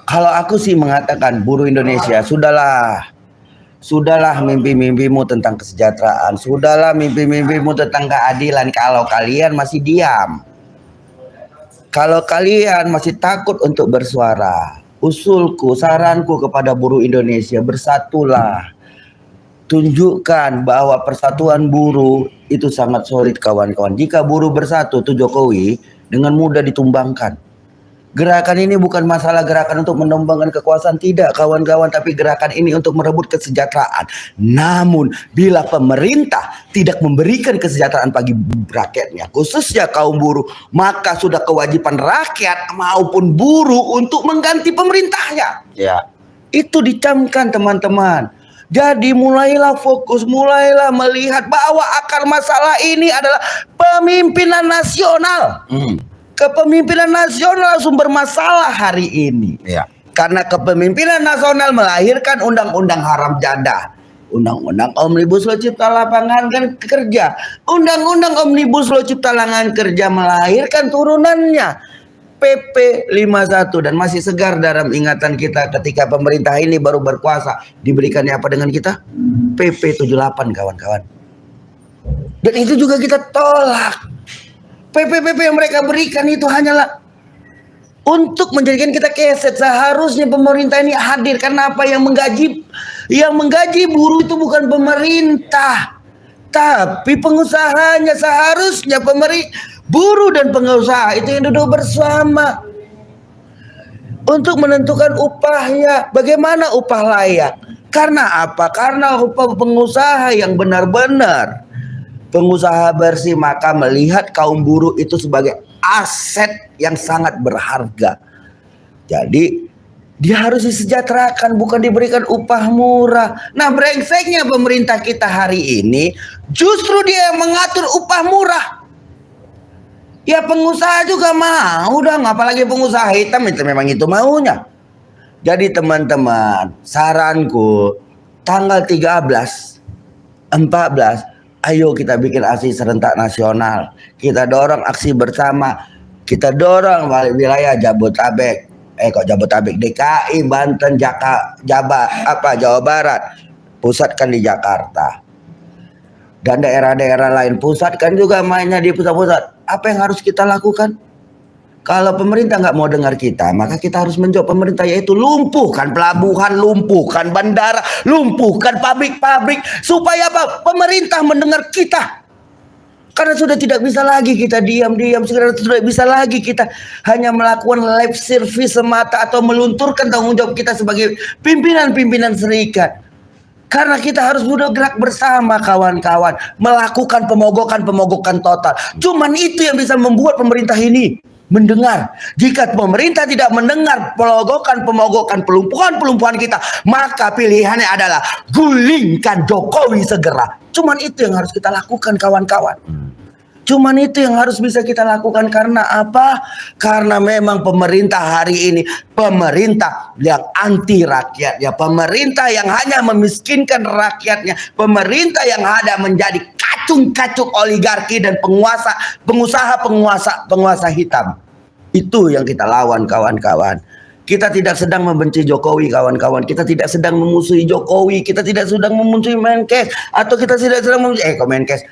[SPEAKER 2] kalau aku sih mengatakan buruh Indonesia, sudahlah mimpi-mimpimu tentang kesejahteraan, sudahlah mimpi-mimpimu tentang keadilan kalau kalian masih diam. Kalau kalian masih takut untuk bersuara, usulku, saranku kepada buruh Indonesia, bersatulah. Tunjukkan bahwa persatuan buruh itu sangat solid, kawan-kawan. Jika buruh bersatu, tuh Jokowi dengan mudah ditumbangkan. Gerakan ini bukan masalah gerakan untuk menumbangkan kekuasaan, tidak kawan-kawan, tapi gerakan ini untuk merebut kesejahteraan. Namun bila pemerintah tidak memberikan kesejahteraan bagi rakyatnya, khususnya kaum buruh, maka sudah kewajiban rakyat maupun buruh untuk mengganti pemerintahnya.
[SPEAKER 3] Ya.
[SPEAKER 2] Itu dicamkan, teman-teman. Jadi mulailah fokus, mulailah melihat bahwa akar masalah ini adalah pemimpinan nasional. Kepemimpinan nasional sumber masalah hari ini.
[SPEAKER 3] Ya.
[SPEAKER 2] Karena kepemimpinan nasional melahirkan undang-undang haram jadah, undang-undang Omnibus Law Cipta Lapangan Kerja, undang-undang Omnibus Law Cipta Lapangan Kerja melahirkan turunannya PP 51 dan masih segar dalam ingatan kita ketika pemerintah ini baru berkuasa. Diberikannya apa dengan kita? PP 78, kawan-kawan. Dan itu juga kita tolak. PP yang mereka berikan itu hanyalah untuk menjadikan kita keset. Seharusnya pemerintah ini hadir, karena apa? Yang menggaji buruh itu bukan pemerintah, tapi pengusahanya. Seharusnya buruh dan pengusaha itu yang duduk bersama untuk menentukan upahnya. Bagaimana upah layak? Karena apa? Karena upah pengusaha yang benar-benar pengusaha bersih, maka melihat kaum buruh itu sebagai aset yang sangat berharga. Jadi dia harus disejahterakan, bukan diberikan upah murah. Nah, brengseknya pemerintah kita hari ini justru dia yang mengatur upah murah. Ya pengusaha juga mau dong, apalagi pengusaha hitam, itu memang itu maunya. Jadi teman-teman, saranku tanggal 13, 14, ayo kita bikin aksi serentak nasional. Kita dorong aksi bersama. Kita dorong wilayah Jabodetabek. DKI, Banten, Jawa Barat. Pusatkan di Jakarta. Dan daerah-daerah lain pusatkan juga mainnya di pusat-pusat. Apa yang harus kita lakukan? Kalau pemerintah nggak mau dengar kita, maka kita harus menjawab pemerintah, yaitu lumpuhkan pelabuhan, lumpuhkan bandara, lumpuhkan pabrik-pabrik, supaya apa? Pemerintah mendengar kita. Karena sudah tidak bisa lagi kita diam-diam, sudah bisa lagi kita hanya melakukan lip service semata atau melunturkan tanggung jawab kita sebagai pimpinan-pimpinan serikat. Karena kita harus mudah gerak bersama, kawan-kawan, melakukan pemogokan total. Cuman itu yang bisa membuat pemerintah ini mendengar. Jika pemerintah tidak mendengar pemogokan, pelumpuhan kita, maka pilihannya adalah gulingkan Jokowi segera. Cuman itu yang harus kita lakukan, kawan-kawan. Cuman itu yang harus bisa kita lakukan. Karena apa? Karena memang pemerintah hari ini pemerintah yang anti rakyatnya, pemerintah yang hanya memiskinkan rakyatnya, pemerintah yang ada menjadi kacung-kacung oligarki dan pengusaha hitam. Itu yang kita lawan, kawan-kawan. Kita tidak sedang membenci Jokowi, kawan-kawan. Kita tidak sedang memusuhi Jokowi. Kita tidak sedang memusuhi Menkes, atau kita tidak sedang memusuhi Menkes,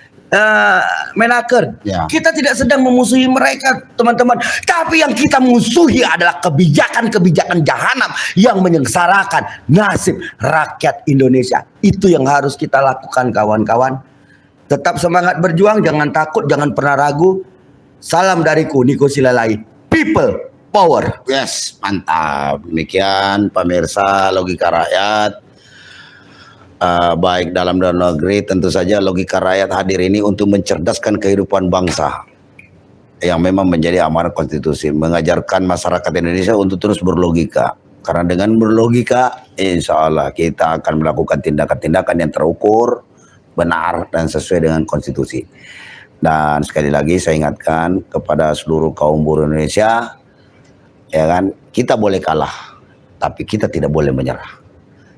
[SPEAKER 2] Menaker.
[SPEAKER 3] Ya.
[SPEAKER 2] Kita tidak sedang memusuhi mereka, teman-teman. Tapi yang kita musuhi adalah kebijakan-kebijakan jahanam yang menyengsarakan nasib rakyat Indonesia. Itu yang harus kita lakukan, kawan-kawan. Tetap semangat berjuang, jangan takut, jangan pernah ragu. Salam dariku, Niko Silalai. People power.
[SPEAKER 3] Yes, mantap. Demikian pemirsa Logika Rakyat.
[SPEAKER 2] baik dalam dan luar negeri, tentu saja logika rakyat hadir ini untuk mencerdaskan kehidupan bangsa yang memang menjadi amanat konstitusi, mengajarkan masyarakat Indonesia untuk terus berlogika. Karena dengan berlogika, insya Allah kita akan melakukan tindakan-tindakan yang terukur, benar, dan sesuai dengan konstitusi. Dan sekali lagi saya ingatkan kepada seluruh kaum buruh Indonesia, ya kan, kita boleh kalah, tapi kita tidak boleh menyerah.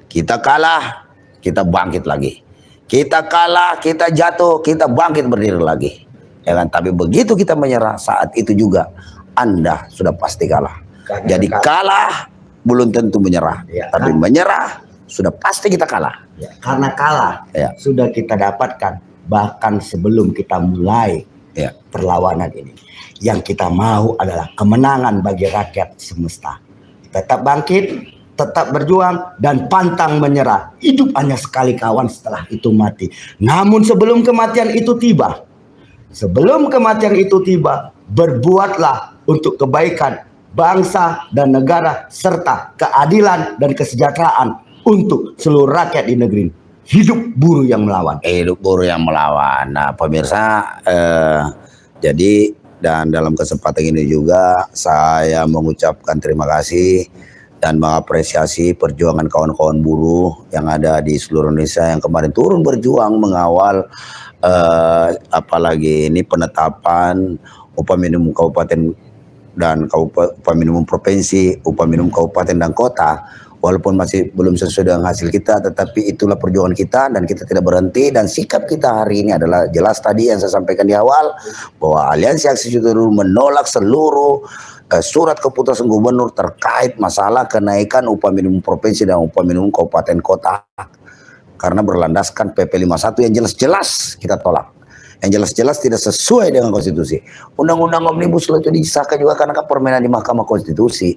[SPEAKER 2] Kita kalah, kita bangkit lagi. Kita kalah, kita jatuh, kita bangkit berdiri lagi. Ya kan? Tapi begitu kita menyerah, saat itu juga Anda sudah pasti kalah. Jadi kalah belum tentu menyerah, tapi menyerah sudah pasti kita kalah.
[SPEAKER 7] Karena kalah sudah kita dapatkan bahkan sebelum kita mulai perlawanan ini. Yang kita mau adalah kemenangan bagi rakyat semesta. Tetap bangkit, tetap berjuang, dan pantang menyerah. Hidup hanya sekali kawan, setelah itu mati. Namun sebelum kematian itu tiba, berbuatlah untuk kebaikan bangsa dan negara, serta keadilan dan kesejahteraan untuk seluruh rakyat di negeri. Hidup buruh yang melawan.
[SPEAKER 2] Hidup buruh yang melawan. Nah, pemirsa, jadi dan dalam kesempatan ini juga saya mengucapkan terima kasih dan mengapresiasi perjuangan kawan-kawan buruh yang ada di seluruh Indonesia yang kemarin turun berjuang mengawal apalagi ini penetapan upah minimum kabupaten dan upah minimum provinsi, upah minimum kabupaten dan kota. Walaupun masih belum sesuai dengan hasil kita, tetapi itulah perjuangan kita dan kita tidak berhenti. Dan sikap kita hari ini adalah jelas tadi yang saya sampaikan di awal, bahwa Aliansi Aksi Citarum menolak seluruh surat keputusan gubernur terkait masalah kenaikan upah minimum provinsi dan upah minimum kabupaten kota, karena berlandaskan PP 51 yang jelas-jelas kita tolak, yang jelas-jelas tidak sesuai dengan konstitusi. Undang-undang Omnibus Law itu disahkan juga karena permainan di Mahkamah Konstitusi,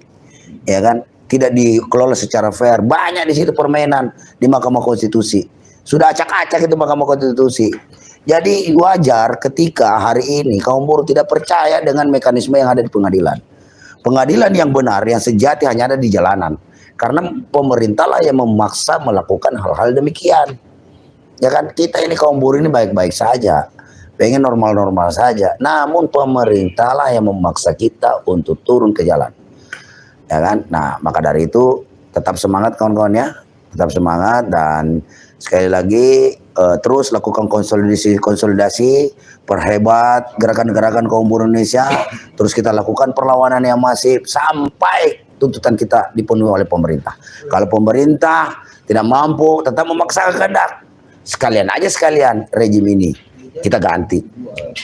[SPEAKER 2] ya kan, tidak dikelola secara fair. Banyak di situ permainan di Mahkamah Konstitusi, sudah acak-acak itu Mahkamah Konstitusi. Jadi wajar ketika hari ini kaum buruh tidak percaya dengan mekanisme yang ada di pengadilan. Pengadilan yang benar, yang sejati hanya ada di jalanan. Karena pemerintahlah yang memaksa melakukan hal-hal demikian. Ya kan, kita ini kaum buruh ini baik-baik saja, pengen normal-normal saja. Namun pemerintahlah yang memaksa kita untuk turun ke jalan. Ya kan? Nah, maka dari itu tetap semangat kawan-kawan ya. Tetap semangat dan sekali lagi terus lakukan konsolidasi, perhebat gerakan-gerakan kaum buruh Indonesia. Terus kita lakukan perlawanan yang masif sampai tuntutan kita dipenuhi oleh pemerintah. Kalau pemerintah tidak mampu, tetap memaksakan kehendak, sekalian rejim ini kita ganti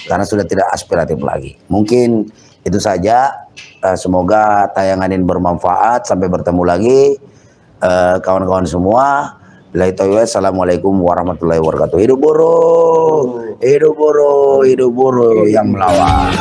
[SPEAKER 2] karena sudah tidak aspiratif lagi. Mungkin itu saja. Semoga tayangan ini bermanfaat. Sampai bertemu lagi kawan-kawan semua. Assalamualaikum warahmatullahi wabarakatuh. Hidup buruh, hidup buruh, hidup buruh yang melawan.